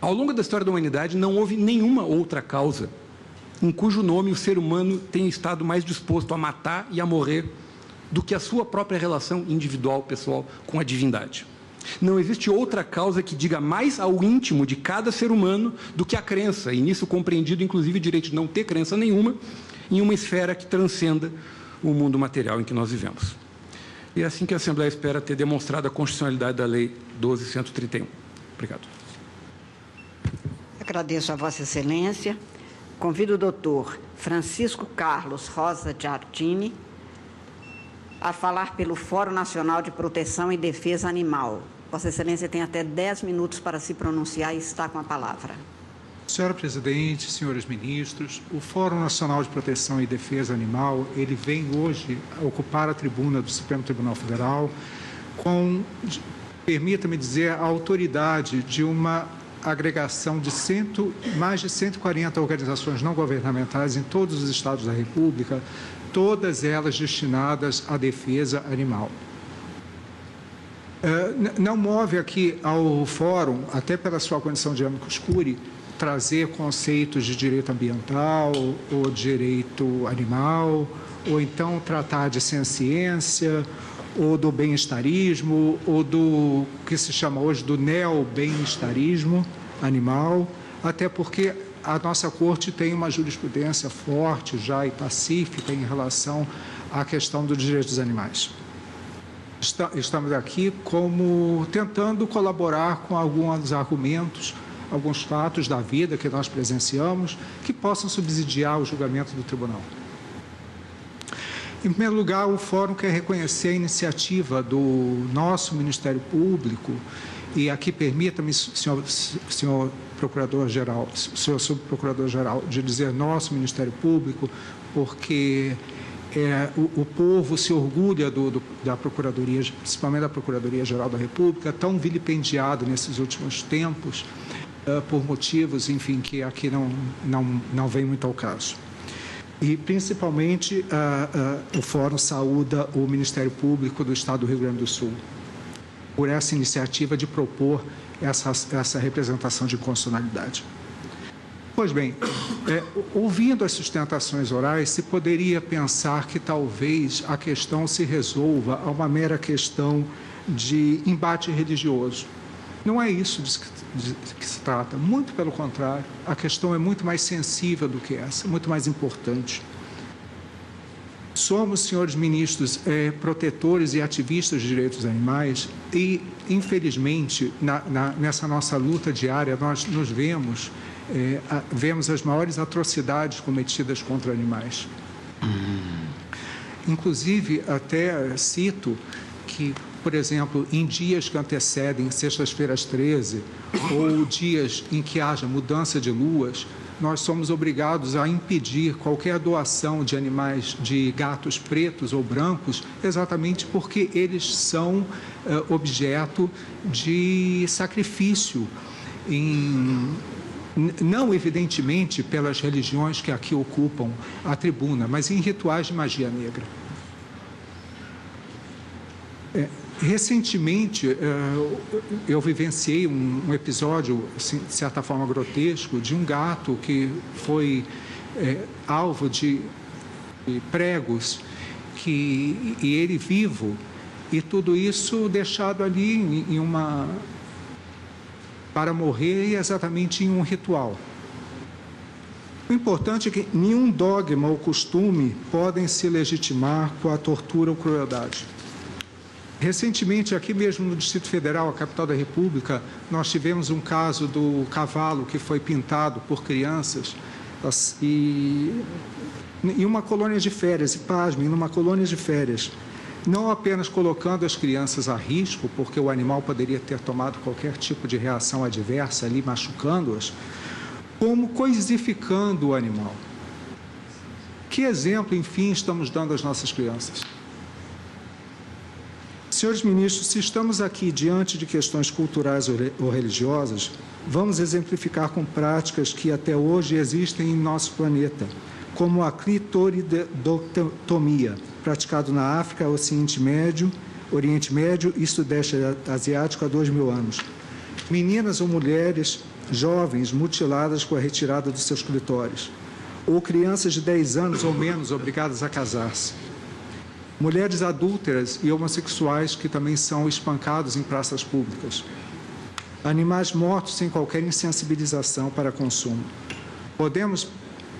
Ao longo da história da humanidade, não houve nenhuma outra causa em cujo nome o ser humano tenha estado mais disposto a matar e a morrer do que a sua própria relação individual, pessoal, com a divindade. Não existe outra causa que diga mais ao íntimo de cada ser humano do que a crença, e nisso compreendido, inclusive, o direito de não ter crença nenhuma, em uma esfera que transcenda o mundo material em que nós vivemos. E é assim que a Assembleia espera ter demonstrado a constitucionalidade da Lei 12.131. Obrigado. Agradeço a Vossa Excelência. Convido o doutor Francisco Carlos Rosa Giardini a falar pelo Fórum Nacional de Proteção e Defesa Animal. Vossa Excelência tem até 10 minutos para se pronunciar e está com a palavra. Senhora Presidente, senhores ministros, o Fórum Nacional de Proteção e Defesa Animal, ele vem hoje ocupar a tribuna do Supremo Tribunal Federal com, permita-me dizer, a autoridade de uma agregação de mais de 140 organizações não governamentais em todos os estados da República, todas elas destinadas à defesa animal. Não move aqui ao fórum, até pela sua condição de amicus curiae, trazer conceitos de direito ambiental ou direito animal, ou então tratar de ciência, ou do bem-estarismo, ou do que se chama hoje do neo-bem-estarismo animal, até porque a nossa Corte tem uma jurisprudência forte já e pacífica em relação à questão dos direitos dos animais. estamos aqui como tentando colaborar com alguns argumentos, alguns fatos da vida que nós presenciamos, que possam subsidiar o julgamento do tribunal. Em primeiro lugar, o Fórum quer reconhecer a iniciativa do nosso Ministério Público, e aqui permita-me, senhor Procurador-Geral, senhor Subprocurador-Geral, de dizer nosso Ministério Público, porque o povo se orgulha da Procuradoria, principalmente da Procuradoria-Geral da República, tão vilipendiado nesses últimos tempos, por motivos, enfim, que aqui não vem muito ao caso. E, principalmente, o Fórum saúda o Ministério Público do Estado do Rio Grande do Sul por essa iniciativa de propor essa representação de constitucionalidade. Pois bem, ouvindo as sustentações orais, se poderia pensar que talvez a questão se resolva a uma mera questão de embate religioso. Não é isso de que se trata, muito pelo contrário, a questão é muito mais sensível do que essa, muito mais importante. Somos, senhores ministros, protetores e ativistas de direitos dos animais e, infelizmente, nessa nossa luta diária, nós nos vemos as maiores atrocidades cometidas contra animais. Inclusive, até cito que, por exemplo, em dias que antecedem sextas-feiras 13 ou dias em que haja mudança de luas, nós somos obrigados a impedir qualquer doação de animais, de gatos pretos ou brancos, exatamente porque eles são objeto de sacrifício, não evidentemente pelas religiões que aqui ocupam a tribuna, mas em rituais de magia negra. Recentemente, eu vivenciei um episódio, assim, de certa forma, grotesco, de um gato que foi alvo de pregos, e ele vivo, e tudo isso deixado ali para morrer exatamente em um ritual. O importante é que nenhum dogma ou costume podem se legitimar com a tortura ou crueldade. Recentemente, aqui mesmo no Distrito Federal, a capital da República, nós tivemos um caso do cavalo que foi pintado por crianças em uma colônia de férias, e pasmem, numa colônia de férias, não apenas colocando as crianças a risco, porque o animal poderia ter tomado qualquer tipo de reação adversa ali, machucando-as, como coisificando o animal. Que exemplo, enfim, estamos dando às nossas crianças? Senhores ministros, se estamos aqui diante de questões culturais ou religiosas, vamos exemplificar com práticas que até hoje existem em nosso planeta, como a clitoridotomia, praticado na África, Oriente Médio e Sudeste Asiático há 2000 anos. Meninas ou mulheres jovens mutiladas com a retirada dos seus clitóris, ou crianças de 10 anos ou menos obrigadas a casar-se. Mulheres adúlteras e homossexuais que também são espancados em praças públicas. Animais mortos sem qualquer insensibilização para consumo. Podemos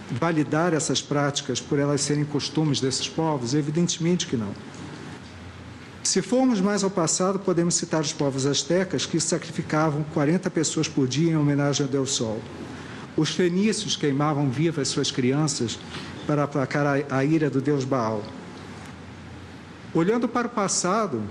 validar essas práticas por elas serem costumes desses povos? Evidentemente que não. Se formos mais ao passado, podemos citar os povos astecas que sacrificavam 40 pessoas por dia em homenagem ao Deus Sol. Os fenícios queimavam vivas suas crianças para aplacar a ira do Deus Baal. Olhando para o passado,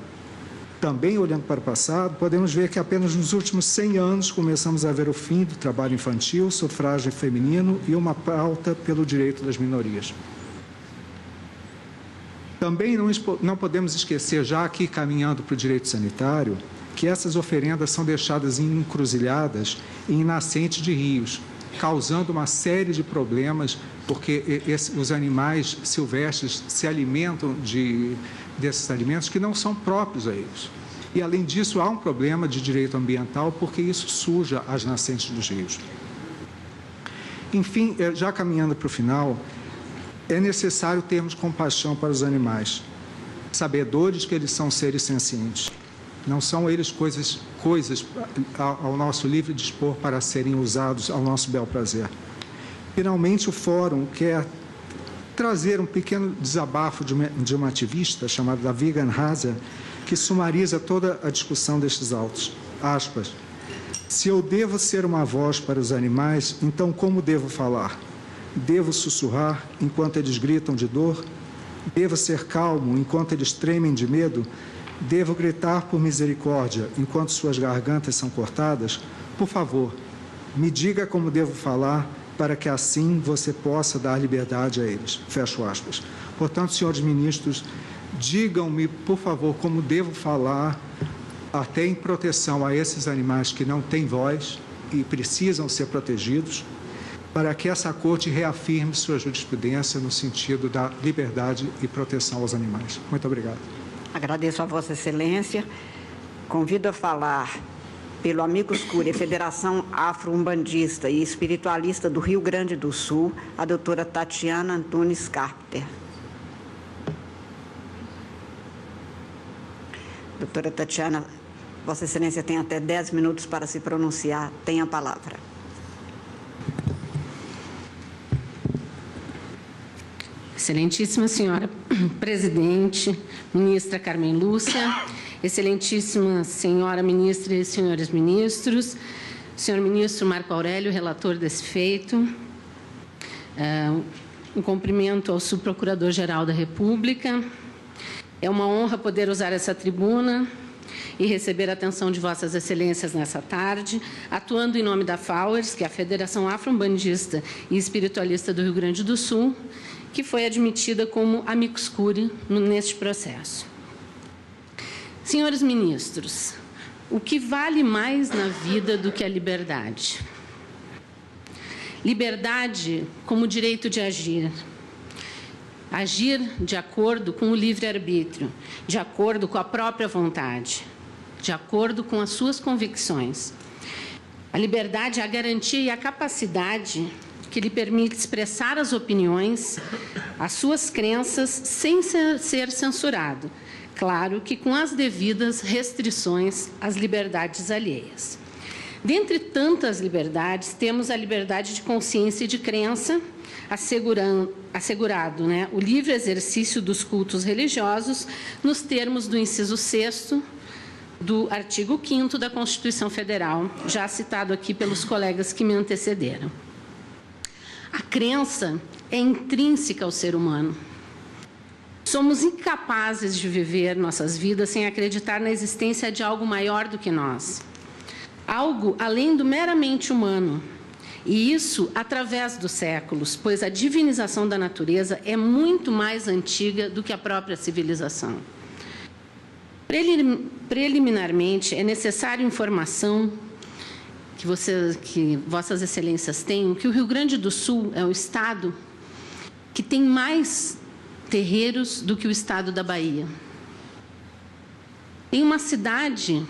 podemos ver que apenas nos últimos 100 anos começamos a ver o fim do trabalho infantil, sufrágio feminino e uma pauta pelo direito das minorias. Também não podemos esquecer, já aqui caminhando para o direito sanitário, que essas oferendas são deixadas em encruzilhadas e em nascentes de rios, causando uma série de problemas, porque os animais silvestres se alimentam desses alimentos que não são próprios a eles. E, além disso, há um problema de direito ambiental, porque isso suja as nascentes dos rios. Enfim, já caminhando para o final, é necessário termos compaixão para os animais, sabedores que eles são seres sencientes. Não são eles coisas ao nosso livre dispor para serem usados ao nosso bel prazer. Finalmente, o Fórum quer trazer um pequeno desabafo de uma ativista chamada Vivian Hazer, que sumariza toda a discussão destes autos. Aspas. Se eu devo ser uma voz para os animais, então como devo falar? Devo sussurrar enquanto eles gritam de dor? Devo ser calmo enquanto eles tremem de medo? Devo gritar por misericórdia enquanto suas gargantas são cortadas? Por favor, me diga como devo falar para que assim você possa dar liberdade a eles. Fecho aspas. Portanto, senhores ministros, digam-me, por favor, como devo falar até em proteção a esses animais que não têm voz e precisam ser protegidos, para que essa Corte reafirme sua jurisprudência no sentido da liberdade e proteção aos animais. Muito obrigado. Agradeço a Vossa Excelência. Convido a falar pelo Amicus Curiae, Federação Afro-Umbandista e Espiritualista do Rio Grande do Sul, a doutora Tatiana Antunes Carpenter. Doutora Tatiana, Vossa Excelência tem até 10 minutos para se pronunciar. Tem a palavra. Excelentíssima senhora presidente, ministra Carmen Lúcia, excelentíssima senhora ministra e senhores ministros, senhor ministro Marco Aurélio, relator desse feito, um cumprimento ao subprocurador-geral da República. É uma honra poder usar essa tribuna e receber a atenção de Vossas Excelências nessa tarde, atuando em nome da FAUERS, que é a Federação Afro-Umbandista e Espiritualista do Rio Grande do Sul, que foi admitida como amicus curiae neste processo. Senhores ministros, o que vale mais na vida do que a liberdade? Liberdade como direito de agir. Agir de acordo com o livre-arbítrio, de acordo com a própria vontade, de acordo com as suas convicções. A liberdade é a garantia e a capacidade que lhe permite expressar as opiniões, as suas crenças, sem ser censurado. Claro que com as devidas restrições às liberdades alheias. Dentre tantas liberdades, temos a liberdade de consciência e de crença, assegurado, o livre exercício dos cultos religiosos, nos termos do inciso 6º do artigo 5º da Constituição Federal, já citado aqui pelos colegas que me antecederam. A crença é intrínseca ao ser humano. Somos incapazes de viver nossas vidas sem acreditar na existência de algo maior do que nós. Algo além do meramente humano. E isso através dos séculos, pois a divinização da natureza é muito mais antiga do que a própria civilização. Preliminarmente, é necessária informação que Vossas Excelências tenham, que o Rio Grande do Sul é o estado que tem mais terreiros do que o estado da Bahia. Tem uma cidade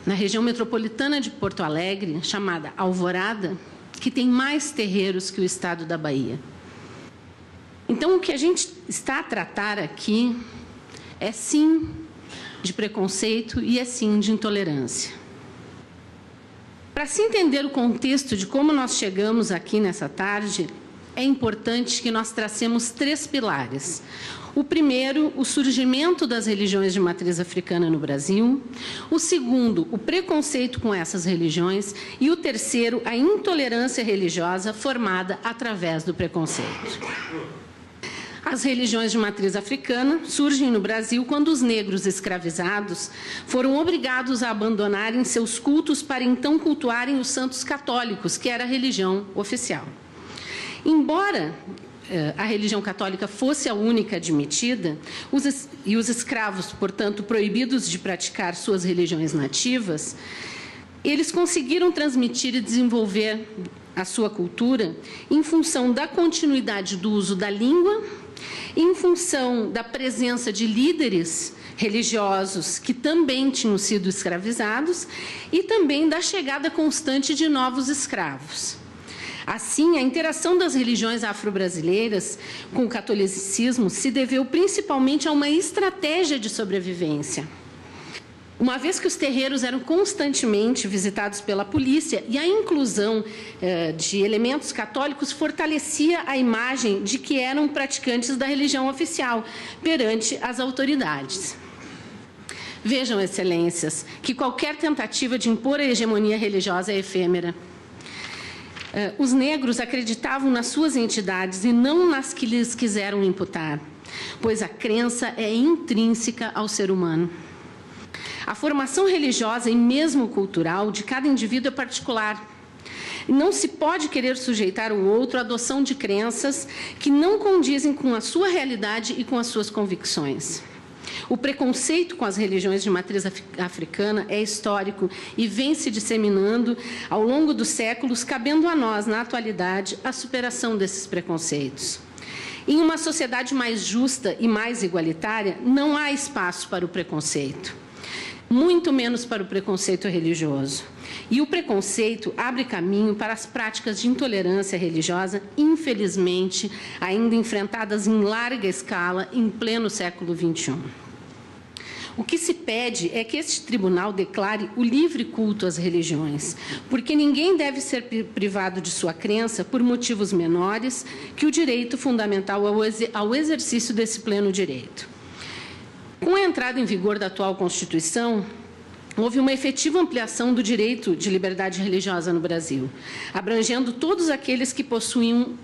na região metropolitana de Porto Alegre, chamada Alvorada, que tem mais terreiros que o estado da Bahia. Então, o que a gente está a tratar aqui é, sim, de preconceito e é, sim, de intolerância. Para se entender o contexto de como nós chegamos aqui nessa tarde, é importante que nós tracemos 3 pilares. O primeiro, o surgimento das religiões de matriz africana no Brasil. O segundo, o preconceito com essas religiões. E o terceiro, a intolerância religiosa formada através do preconceito. As religiões de matriz africana surgem no Brasil quando os negros escravizados foram obrigados a abandonarem seus cultos para então cultuarem os santos católicos, que era a religião oficial. Embora a religião católica fosse a única admitida, e os escravos, portanto, proibidos de praticar suas religiões nativas, eles conseguiram transmitir e desenvolver a sua cultura em função da continuidade do uso da língua, em função da presença de líderes religiosos que também tinham sido escravizados e também da chegada constante de novos escravos. Assim, a interação das religiões afro-brasileiras com o catolicismo se deveu principalmente a uma estratégia de sobrevivência. Uma vez que os terreiros eram constantemente visitados pela polícia e a inclusão de elementos católicos fortalecia a imagem de que eram praticantes da religião oficial perante as autoridades. Vejam, excelências, que qualquer tentativa de impor a hegemonia religiosa é efêmera. Os negros acreditavam nas suas entidades e não nas que lhes quiseram imputar, pois a crença é intrínseca ao ser humano. A formação religiosa e mesmo cultural de cada indivíduo é particular. Não se pode querer sujeitar o outro à adoção de crenças que não condizem com a sua realidade e com as suas convicções. O preconceito com as religiões de matriz africana é histórico e vem se disseminando ao longo dos séculos, cabendo a nós, na atualidade, a superação desses preconceitos. Em uma sociedade mais justa e mais igualitária, não há espaço para o preconceito, muito menos para o preconceito religioso. E o preconceito abre caminho para as práticas de intolerância religiosa, infelizmente, ainda enfrentadas em larga escala em pleno século XXI. O que se pede é que este tribunal declare o livre culto às religiões, porque ninguém deve ser privado de sua crença por motivos menores que o direito fundamental ao exercício desse pleno direito. Com a entrada em vigor da atual Constituição, houve uma efetiva ampliação do direito de liberdade religiosa no Brasil, abrangendo todos aqueles que possuem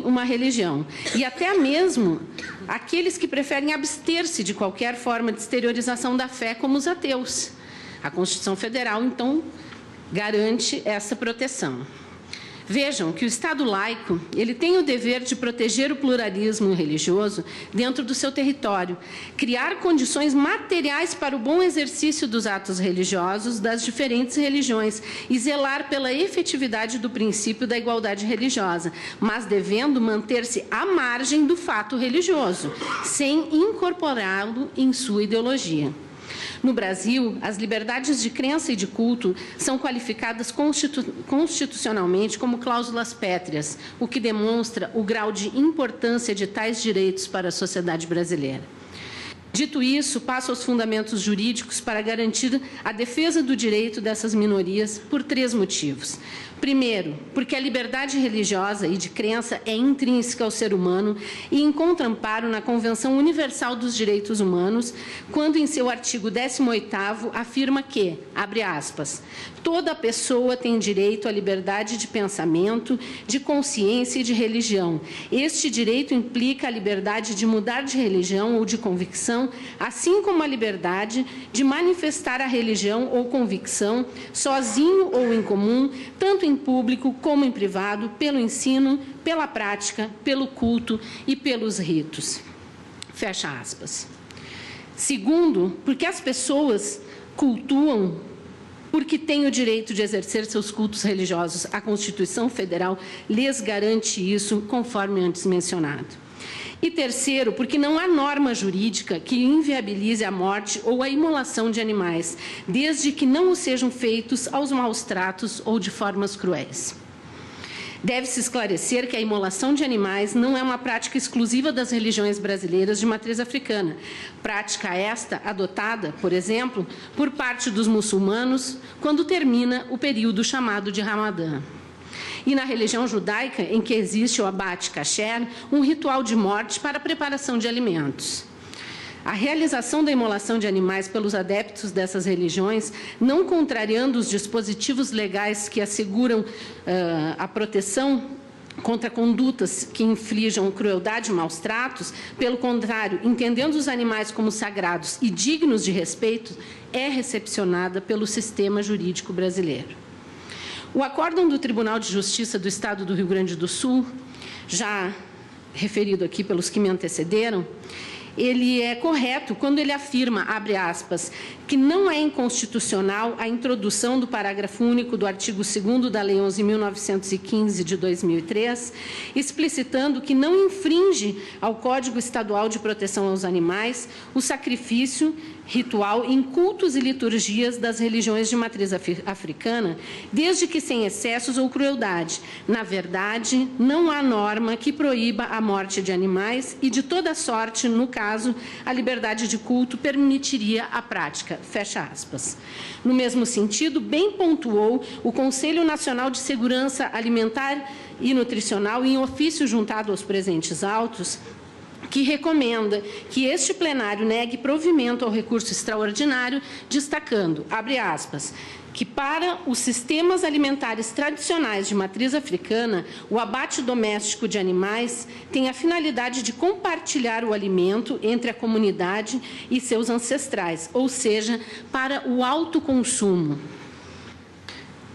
uma religião, e até mesmo aqueles que preferem abster-se de qualquer forma de exteriorização da fé, como os ateus. A Constituição Federal, então, garante essa proteção. Vejam que o Estado laico, ele tem o dever de proteger o pluralismo religioso dentro do seu território, criar condições materiais para o bom exercício dos atos religiosos das diferentes religiões e zelar pela efetividade do princípio da igualdade religiosa, mas devendo manter-se à margem do fato religioso, sem incorporá-lo em sua ideologia. No Brasil, as liberdades de crença e de culto são qualificadas constitucionalmente como cláusulas pétreas, o que demonstra o grau de importância de tais direitos para a sociedade brasileira. Dito isso, passo aos fundamentos jurídicos para garantir a defesa do direito dessas minorias por 3 motivos. Primeiro, porque a liberdade religiosa e de crença é intrínseca ao ser humano e encontra amparo na Convenção Universal dos Direitos Humanos, quando em seu artigo 18º afirma que, abre aspas, toda pessoa tem direito à liberdade de pensamento, de consciência e de religião. Este direito implica a liberdade de mudar de religião ou de convicção, assim como a liberdade de manifestar a religião ou convicção, sozinho ou em comum, tanto em público como em privado, pelo ensino, pela prática, pelo culto e pelos ritos. Fecha aspas. Segundo, porque as pessoas cultuam porque têm o direito de exercer seus cultos religiosos. A Constituição Federal lhes garante isso, conforme antes mencionado. E terceiro, porque não há norma jurídica que inviabilize a morte ou a imolação de animais, desde que não o sejam feitos aos maus tratos ou de formas cruéis. Deve-se esclarecer que a imolação de animais não é uma prática exclusiva das religiões brasileiras de matriz africana. Prática esta adotada, por exemplo, por parte dos muçulmanos quando termina o período chamado de Ramadã. E na religião judaica, em que existe o abate kasher, um ritual de morte para a preparação de alimentos. A realização da imolação de animais pelos adeptos dessas religiões, não contrariando os dispositivos legais que asseguram a proteção contra condutas que inflijam crueldade e maus tratos, pelo contrário, entendendo os animais como sagrados e dignos de respeito, é recepcionada pelo sistema jurídico brasileiro. O acórdão do Tribunal de Justiça do Estado do Rio Grande do Sul, já referido aqui pelos que me antecederam, ele é correto quando ele afirma, abre aspas, que não é inconstitucional a introdução do parágrafo único do artigo 2º da Lei 11.915 de 2003, explicitando que não infringe ao Código Estadual de Proteção aos Animais o sacrifício ritual em cultos e liturgias das religiões de matriz africana, desde que sem excessos ou crueldade. Na verdade, não há norma que proíba a morte de animais e, de toda sorte, no caso, a liberdade de culto permitiria a prática. Fecha aspas. No mesmo sentido, bem pontuou o Conselho Nacional de Segurança Alimentar e Nutricional, em ofício juntado aos presentes autos, que recomenda que este plenário negue provimento ao recurso extraordinário, destacando, abre aspas, que para os sistemas alimentares tradicionais de matriz africana, o abate doméstico de animais tem a finalidade de compartilhar o alimento entre a comunidade e seus ancestrais, ou seja, para o autoconsumo.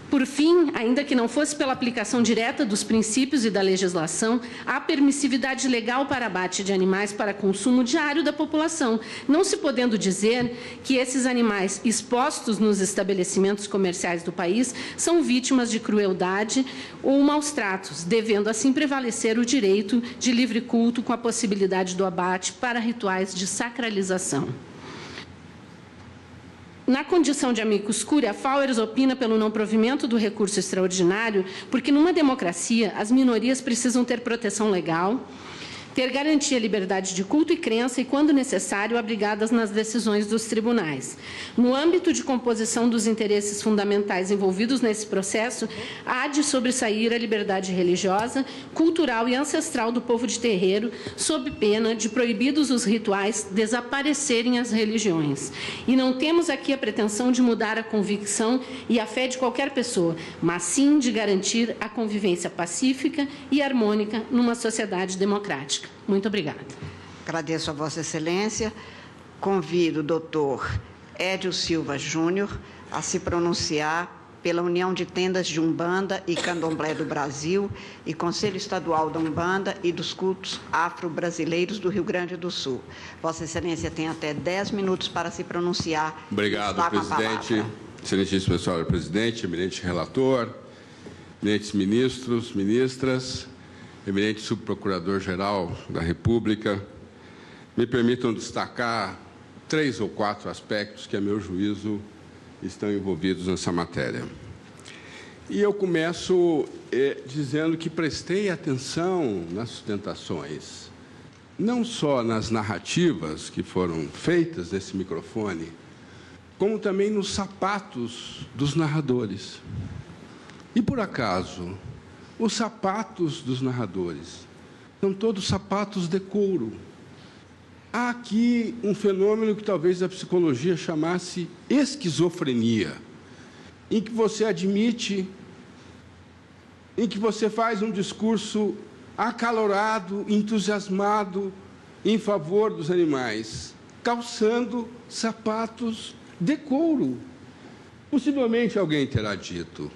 Por fim, ainda que não fosse pela aplicação direta dos princípios e da legislação, há permissividade legal para abate de animais para consumo diário da população, não se podendo dizer que esses animais expostos nos estabelecimentos comerciais do país são vítimas de crueldade ou maus tratos, devendo assim prevalecer o direito de livre culto com a possibilidade do abate para rituais de sacralização. Na condição de amicus curiae, a Fauers opina pelo não provimento do recurso extraordinário, porque numa democracia as minorias precisam ter proteção legal, ter garantia liberdade de culto e crença e, quando necessário, abrigadas nas decisões dos tribunais. No âmbito de composição dos interesses fundamentais envolvidos nesse processo, há de sobressair a liberdade religiosa, cultural e ancestral do povo de terreiro, sob pena de, proibidos os rituais, desaparecerem as religiões. E não temos aqui a pretensão de mudar a convicção e a fé de qualquer pessoa, mas sim de garantir a convivência pacífica e harmônica numa sociedade democrática. Muito obrigada. Agradeço a Vossa Excelência. Convido o doutor Édio Silva Júnior a se pronunciar pela União de Tendas de Umbanda e Candomblé do Brasil e Conselho Estadual da Umbanda e dos Cultos Afro-Brasileiros do Rio Grande do Sul. Vossa Excelência tem até 10 minutos para se pronunciar. Obrigado, presidente. Excelentíssima senhora presidente, eminente relator, eminentes ministros, ministras, eminente subprocurador-geral da República, me permitam destacar 3 ou 4 aspectos que, a meu juízo, estão envolvidos nessa matéria. E eu começo dizendo que prestei atenção nas sustentações, não só nas narrativas que foram feitas nesse microfone, como também nos sapatos dos narradores. E, por acaso, os sapatos dos narradores são todos sapatos de couro. Há aqui um fenômeno que talvez a psicologia chamasse esquizofrenia, em que você admite, em que você faz um discurso acalorado, entusiasmado em favor dos animais, calçando sapatos de couro. Possivelmente alguém terá dito,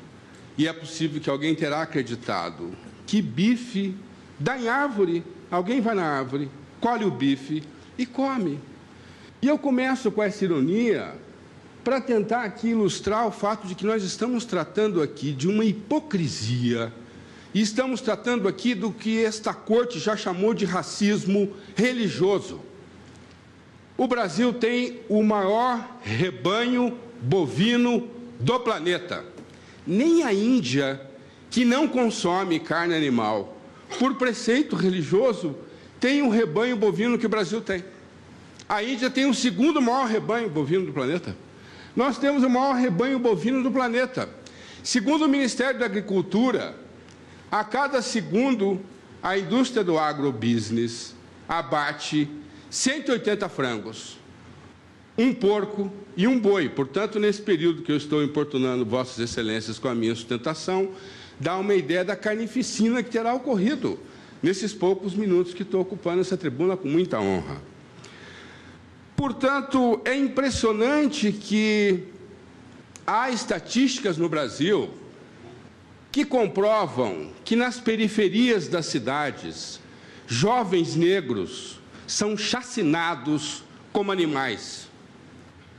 e é possível que alguém terá acreditado, que bife dá em árvore. Alguém vai na árvore, colhe o bife e come. E eu começo com essa ironia para tentar aqui ilustrar o fato de que nós estamos tratando aqui de uma hipocrisia e estamos tratando aqui do que esta corte já chamou de racismo religioso. O Brasil tem o maior rebanho bovino do planeta. Nem a Índia, que não consome carne animal, por preceito religioso, tem um rebanho bovino que o Brasil tem. A Índia tem o 2º maior rebanho bovino do planeta. Nós temos o maior rebanho bovino do planeta. Segundo o Ministério da Agricultura, a cada segundo, a indústria do agrobusiness abate 180 frangos, um porco e um boi. Portanto, nesse período que eu estou importunando Vossas Excelências com a minha sustentação, dá uma ideia da carnificina que terá ocorrido nesses poucos minutos que estou ocupando essa tribuna com muita honra. Portanto, é impressionante que há estatísticas no Brasil que comprovam que nas periferias das cidades, jovens negros são chacinados como animais.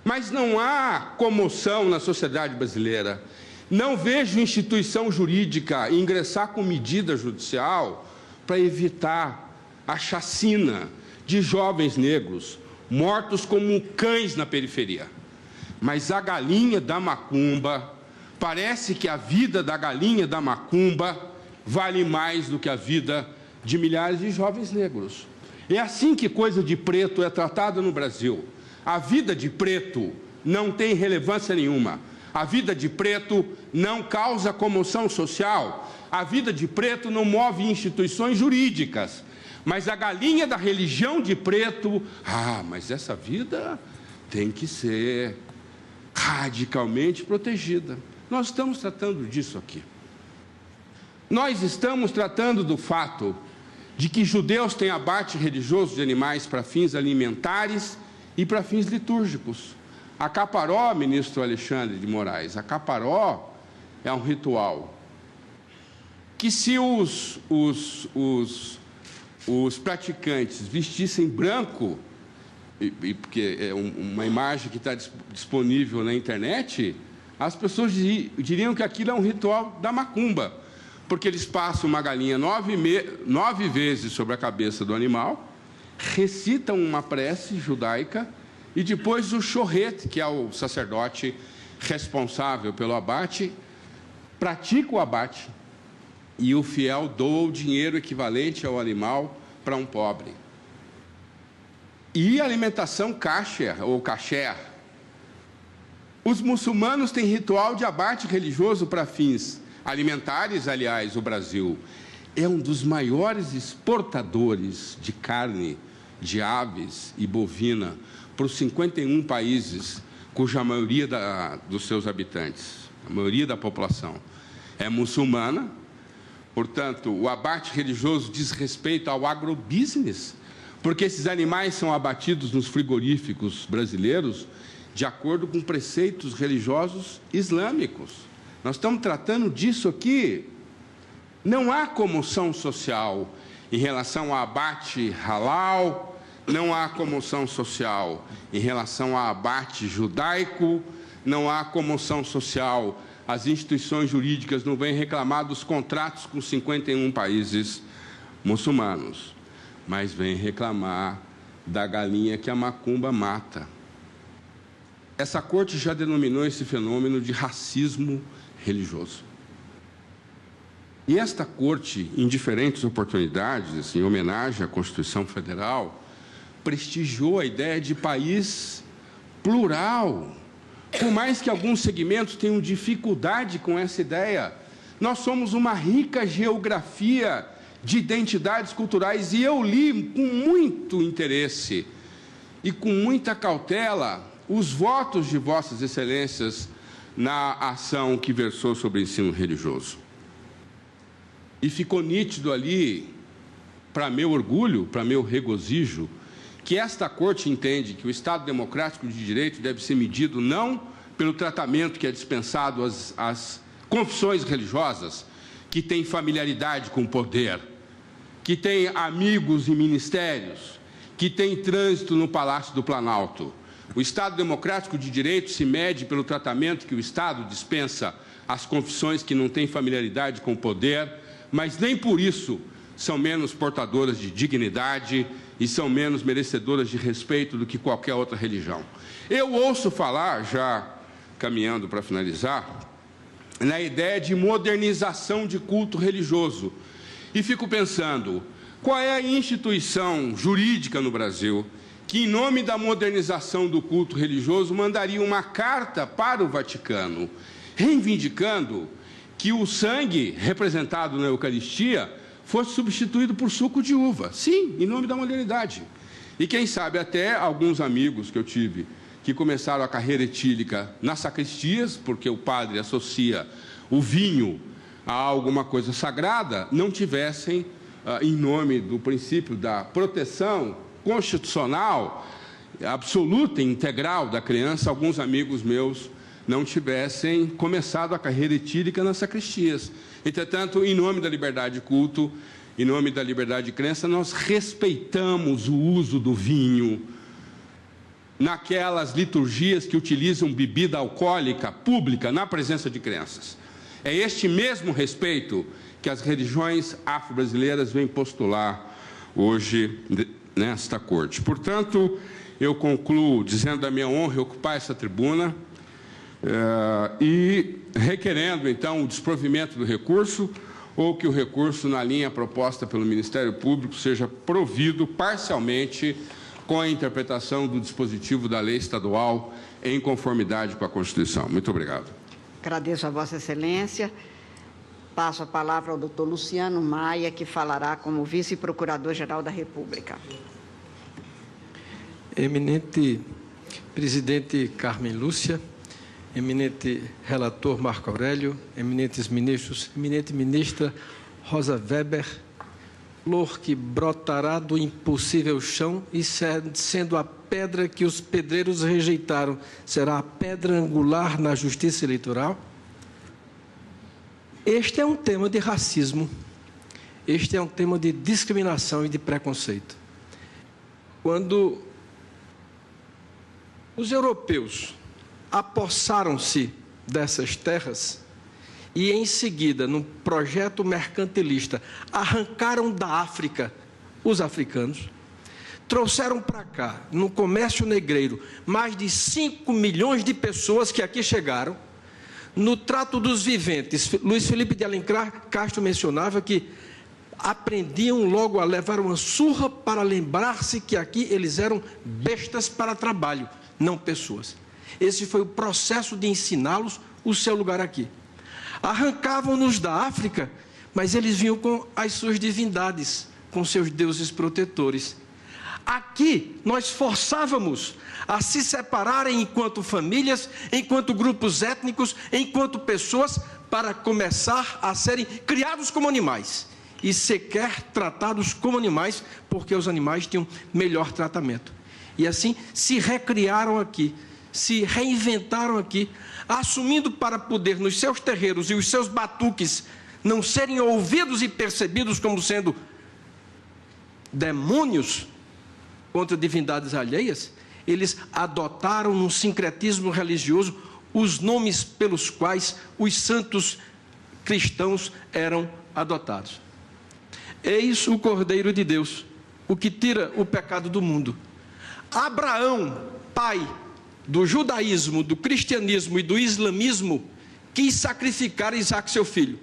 Mas não há comoção na sociedade brasileira. Não vejo instituição jurídica ingressar com medida judicial para evitar a chacina de jovens negros mortos como cães na periferia. Mas a galinha da macumba, parece que a vida da galinha da macumba vale mais do que a vida de milhares de jovens negros. É assim que coisa de preto é tratada no Brasil. A vida de preto não tem relevância nenhuma. A vida de preto não causa comoção social. A vida de preto não move instituições jurídicas. Mas a galinha da religião de preto, mas essa vida tem que ser radicalmente protegida. Nós estamos tratando disso aqui. Nós estamos tratando do fato de que judeus têm abate religioso de animais para fins alimentares e para fins litúrgicos. A caparó, ministro Alexandre de Moraes, a caparó é um ritual que, se os praticantes vestissem branco, porque é uma imagem que está disponível na internet, as pessoas diriam que aquilo é um ritual da macumba, porque eles passam uma galinha 9 vezes sobre a cabeça do animal, recitam uma prece judaica, e depois o chorrete, que é o sacerdote responsável pelo abate, pratica o abate, e o fiel doa o dinheiro equivalente ao animal para um pobre. E alimentação kasher, ou kasher. Os muçulmanos têm ritual de abate religioso para fins alimentares. Aliás, o Brasil é um dos maiores exportadores de carne, de aves e bovina para os 51 países cuja maioria dos seus habitantes, a maioria da população, é muçulmana. Portanto, o abate religioso diz respeito ao agrobusiness, porque esses animais são abatidos nos frigoríficos brasileiros de acordo com preceitos religiosos islâmicos. Nós estamos tratando disso aqui. Não há comoção social em relação ao abate halal, não há comoção social em relação ao abate judaico, não há comoção social. As instituições jurídicas não vêm reclamar dos contratos com 51 países muçulmanos, mas vêm reclamar da galinha que a macumba mata. Essa corte já denominou esse fenômeno de racismo religioso. E esta corte, em diferentes oportunidades, em homenagem à Constituição Federal, prestigiou a ideia de país plural. Por mais que alguns segmentos tenham dificuldade com essa ideia, nós somos uma rica geografia de identidades culturais, e eu li com muito interesse e com muita cautela os votos de Vossas Excelências na ação que versou sobre ensino religioso. E ficou nítido ali, para meu orgulho, para meu regozijo, que esta Corte entende que o Estado democrático de direito deve ser medido não pelo tratamento que é dispensado às confissões religiosas, que têm familiaridade com o poder, que têm amigos em ministérios, que têm trânsito no Palácio do Planalto. O Estado democrático de direito se mede pelo tratamento que o Estado dispensa às confissões que não têm familiaridade com o poder, mas nem por isso são menos portadoras de dignidade e são menos merecedoras de respeito do que qualquer outra religião. Eu ouço falar, já caminhando para finalizar, na ideia de modernização de culto religioso. E fico pensando, qual é a instituição jurídica no Brasil que, em nome da modernização do culto religioso, mandaria uma carta para o Vaticano, reivindicando que o sangue representado na Eucaristia fosse substituído por suco de uva? Sim, em nome da modernidade. E quem sabe até alguns amigos que eu tive que começaram a carreira etílica nas sacristias, porque o padre associa o vinho a alguma coisa sagrada, não tivessem, em nome do princípio da proteção constitucional absoluta e integral da criança, alguns amigos meus não tivessem começado a carreira etílica nas sacristias. Entretanto, em nome da liberdade de culto, em nome da liberdade de crença, nós respeitamos o uso do vinho naquelas liturgias que utilizam bebida alcoólica pública na presença de crianças. É este mesmo respeito que as religiões afro-brasileiras vêm postular hoje nesta corte. Portanto, eu concluo dizendo da minha honra ocupar essa tribuna e requerendo, então, o desprovimento do recurso, ou que o recurso, na linha proposta pelo Ministério Público, seja provido parcialmente com a interpretação do dispositivo da lei estadual em conformidade com a Constituição. Muito obrigado. Agradeço a Vossa Excelência. passo a palavra ao doutor Luciano Maia, que falará como vice-procurador-geral da República. Eminente presidente Carmen Lúcia, eminente relator Marco Aurélio, eminentes ministros, eminente ministra Rosa Weber, flor que brotará do impossível chão e, sendo a pedra que os pedreiros rejeitaram, será a pedra angular na justiça eleitoral. Este é um tema de racismo, este é um tema de discriminação e de preconceito. Quando os europeus apossaram-se dessas terras e, em seguida, num projeto mercantilista, arrancaram da África os africanos, trouxeram para cá, no comércio negreiro, mais de 5 milhões de pessoas que aqui chegaram. No trato dos viventes, Luiz Felipe de Alencar Castro mencionava que aprendiam logo a levar uma surra para lembrar-se que aqui eles eram bestas para trabalho, não pessoas. Esse foi o processo de ensiná-los o seu lugar aqui. Arrancavam-nos da África, mas eles vinham com as suas divindades, com seus deuses protetores. Aqui, nós forçávamos a se separarem enquanto famílias, enquanto grupos étnicos, enquanto pessoas, para começar a serem criados como animais e sequer tratados como animais, porque os animais tinham melhor tratamento. E assim se recriaram aqui, se reinventaram aqui, assumindo para poder nos seus terreiros e os seus batuques não serem ouvidos e percebidos como sendo demônios contra divindades alheias, eles adotaram num sincretismo religioso os nomes pelos quais os santos cristãos eram adotados. Eis o Cordeiro de Deus, o que tira o pecado do mundo. Abraão, pai do judaísmo, do cristianismo e do islamismo, quis sacrificar Isaque, seu filho.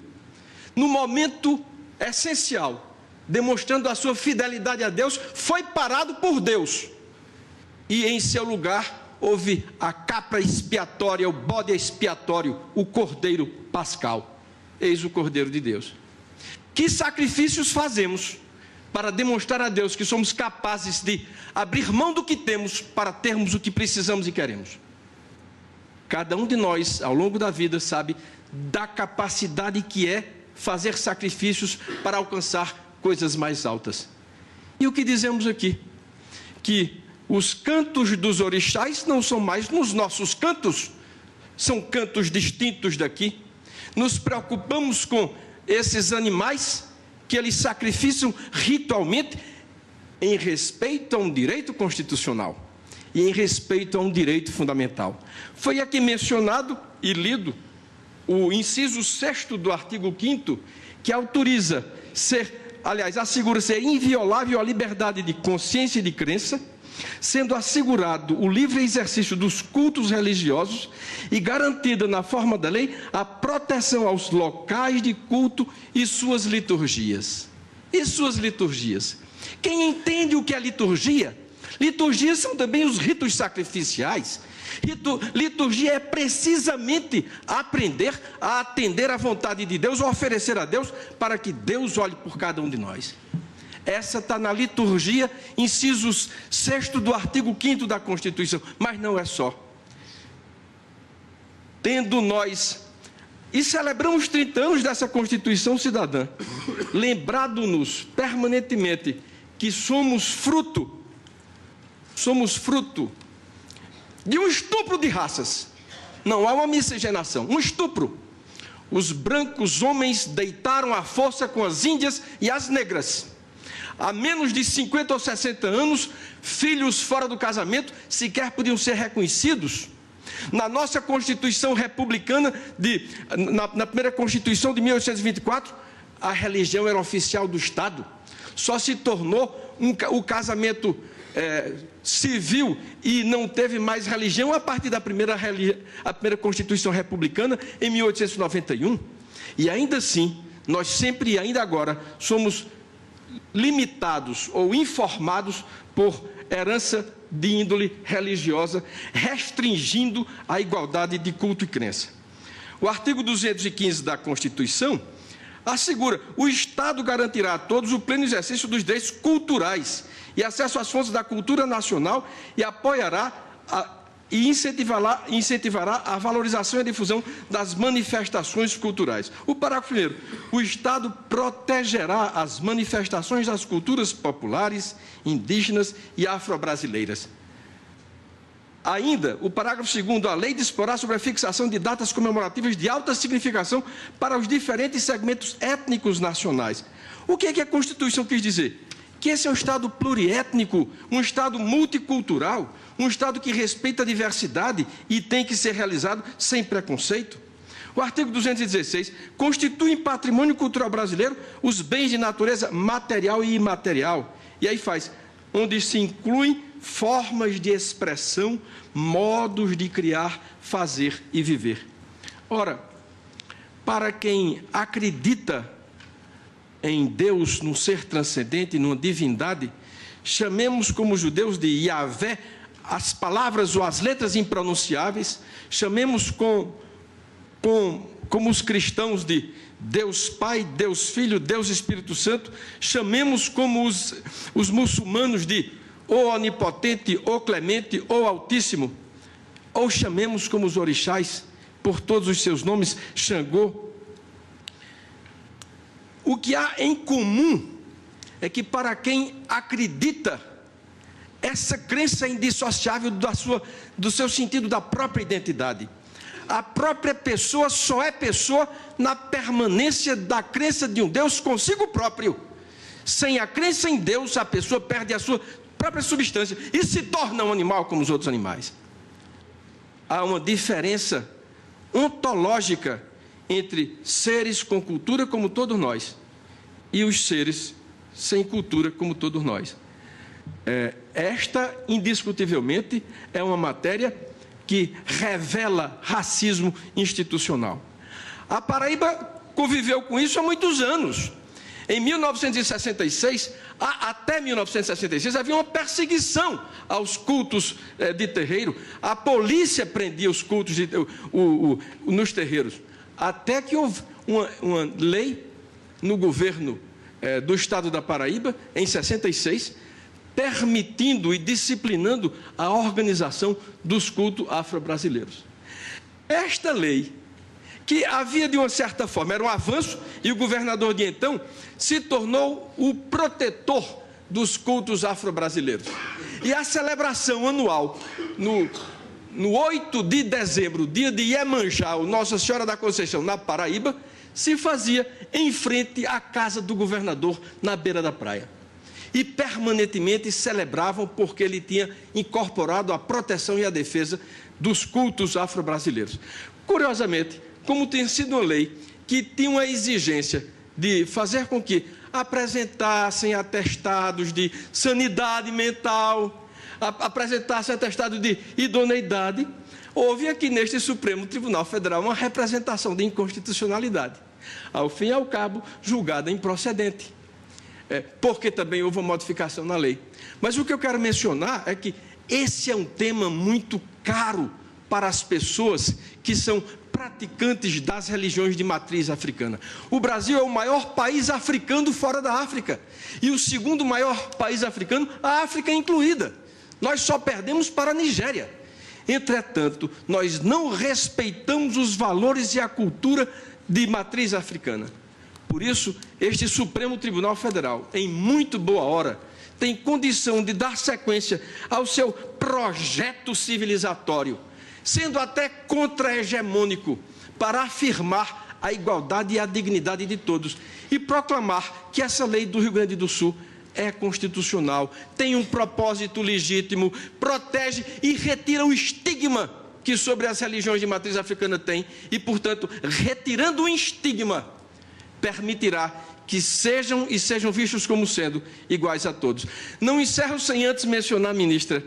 No momento essencial, demonstrando a sua fidelidade a Deus, foi parado por Deus. E em seu lugar houve a capra expiatória, o bode expiatório, o cordeiro pascal. Eis o Cordeiro de Deus. Que sacrifícios fazemos para demonstrar a Deus que somos capazes de abrir mão do que temos para termos o que precisamos e queremos? Cada um de nós, ao longo da vida, sabe da capacidade que é fazer sacrifícios para alcançar coisas mais altas. E o que dizemos aqui? Que os cantos dos orixás não são mais nos nossos cantos, são cantos distintos daqui. Nos preocupamos com esses animais que eles sacrificam ritualmente em respeito a um direito constitucional e em respeito a um direito fundamental. Foi aqui mencionado e lido o inciso 6º do artigo 5º, que autoriza assegura ser inviolável a liberdade de consciência e de crença, sendo assegurado o livre exercício dos cultos religiosos e garantida na forma da lei a proteção aos locais de culto e suas liturgias. E suas liturgias? Quem entende o que é liturgia? Liturgias são também os ritos sacrificiais. Liturgia é precisamente aprender a atender à vontade de Deus, a oferecer a Deus, para que Deus olhe por cada um de nós. Essa está na liturgia, inciso 6º do artigo 5º da Constituição, mas não é só. Tendo nós, e celebramos 30 anos dessa Constituição cidadã, lembrado-nos permanentemente que somos fruto de um estupro de raças. Não há uma miscigenação, um estupro. Os brancos homens deitaram à força com as índias e as negras. Há menos de 50 ou 60 anos, filhos fora do casamento sequer podiam ser reconhecidos. Na nossa Constituição republicana, na primeira Constituição de 1824, a religião era oficial do Estado. Só se tornou o casamento civil e não teve mais religião a partir da primeira Constituição republicana, em 1891. E ainda assim, nós sempre e ainda agora somos limitados ou informados por herança de índole religiosa, restringindo a igualdade de culto e crença. O artigo 215 da Constituição assegura: o Estado garantirá a todos o pleno exercício dos direitos culturais e acesso às fontes da cultura nacional e apoiará e incentivará a valorização e a difusão das manifestações culturais. O parágrafo 1º. O Estado protegerá as manifestações das culturas populares, indígenas e afro-brasileiras. Ainda, o parágrafo 2º, a lei disporá sobre a fixação de datas comemorativas de alta significação para os diferentes segmentos étnicos nacionais. O que é que a Constituição quis dizer? Que esse é um Estado pluriétnico, um Estado multicultural, um Estado que respeita a diversidade e tem que ser realizado sem preconceito. O artigo 216 constitui patrimônio cultural brasileiro os bens de natureza material e imaterial. E aí faz, onde se incluem formas de expressão, modos de criar, fazer e viver. Ora, para quem acredita em Deus, num ser transcendente, numa divindade, chamemos como judeus de Yahvé as palavras ou as letras impronunciáveis, chamemos como os cristãos de Deus Pai, Deus Filho, Deus Espírito Santo, chamemos como os muçulmanos de ou Onipotente, ou Clemente, ou Altíssimo, ou chamemos como os orixás, por todos os seus nomes, Xangô. O que há em comum é que, para quem acredita, essa crença é indissociável do seu sentido da própria identidade. A própria pessoa só é pessoa na permanência da crença de um Deus consigo próprio. Sem a crença em Deus, a pessoa perde a sua própria substância e se torna um animal como os outros animais. Há uma diferença ontológica entre seres com cultura como todos nós e os seres sem cultura como todos nós. Esta, indiscutivelmente, é uma matéria que revela racismo institucional. A Paraíba conviveu com isso há muitos anos. Em 1966, até 1966, havia uma perseguição aos cultos de terreiro. A polícia prendia os cultos nos terreiros. Até que houve uma lei no governo do estado da Paraíba, em 66, permitindo e disciplinando a organização dos cultos afro-brasileiros. Esta lei, que havia de uma certa forma, era um avanço, e o governador de então se tornou o protetor dos cultos afro-brasileiros. E a celebração anual, no 8 de dezembro, dia de Iemanjá, Nossa Senhora da Conceição, na Paraíba, se fazia em frente à casa do governador, na beira da praia. E permanentemente celebravam porque ele tinha incorporado a proteção e a defesa dos cultos afro-brasileiros. Curiosamente, como tem sido uma lei que tinha uma exigência de fazer com que apresentassem atestados de sanidade mental, apresentassem atestado de idoneidade, houve aqui neste Supremo Tribunal Federal uma representação de inconstitucionalidade, ao fim e ao cabo julgada improcedente, porque também houve uma modificação na lei. Mas o que eu quero mencionar é que esse é um tema muito caro para as pessoas que são praticantes das religiões de matriz africana. O Brasil é o maior país africano fora da África e o segundo maior país africano, a África incluída. Nós só perdemos para a Nigéria. Entretanto, nós não respeitamos os valores e a cultura de matriz africana. Por isso, este Supremo Tribunal Federal, em muito boa hora, tem condição de dar sequência ao seu projeto civilizatório, sendo até contra-hegemônico, para afirmar a igualdade e a dignidade de todos e proclamar que essa lei do Rio Grande do Sul é constitucional, tem um propósito legítimo, protege e retira o estigma que sobre as religiões de matriz africana tem e, portanto, retirando o estigma, permitirá que sejam vistos como sendo iguais a todos. Não encerro sem antes mencionar, ministra,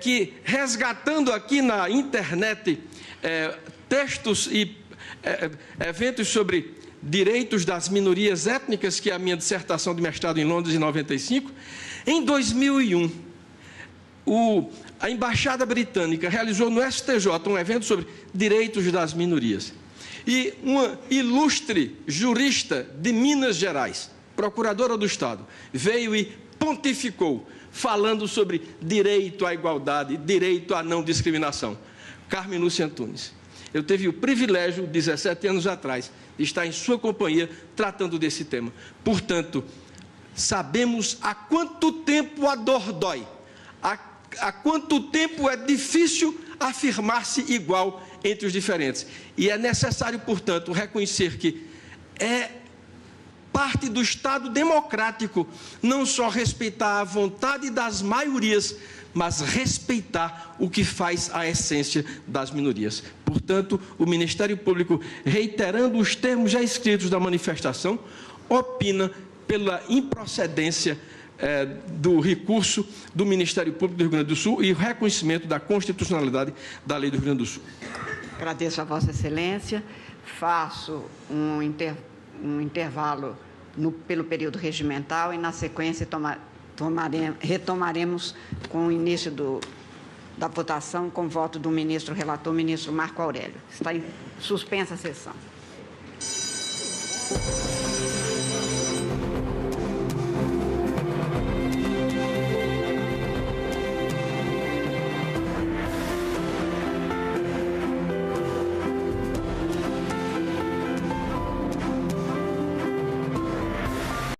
que resgatando aqui na internet textos e eventos sobre direitos das minorias étnicas, que é a minha dissertação de mestrado em Londres em 95, em 2001, a Embaixada Britânica realizou no STJ um evento sobre direitos das minorias. e uma ilustre jurista de Minas Gerais, procuradora do Estado, veio e pontificou, falando sobre direito à igualdade, direito à não discriminação. Carmen Lúcia Antunes. Eu tive o privilégio, 17 anos atrás, de estar em sua companhia tratando desse tema. Portanto, sabemos há quanto tempo a dor dói, há quanto tempo é difícil afirmar-se igual entre os diferentes. E é necessário, portanto, reconhecer que é parte do Estado democrático não só respeitar a vontade das maiorias, mas respeitar o que faz a essência das minorias. Portanto, o Ministério Público, reiterando os termos já escritos da manifestação, opina pela improcedência do recurso do Ministério Público do Rio Grande do Sul e o reconhecimento da constitucionalidade da Lei do Rio Grande do Sul. Agradeço a Vossa Excelência. Faço um intervalo pelo período regimental e, na sequência, retomaremos com o início da votação com o voto do ministro relator, ministro Marco Aurélio. Está suspensa a sessão.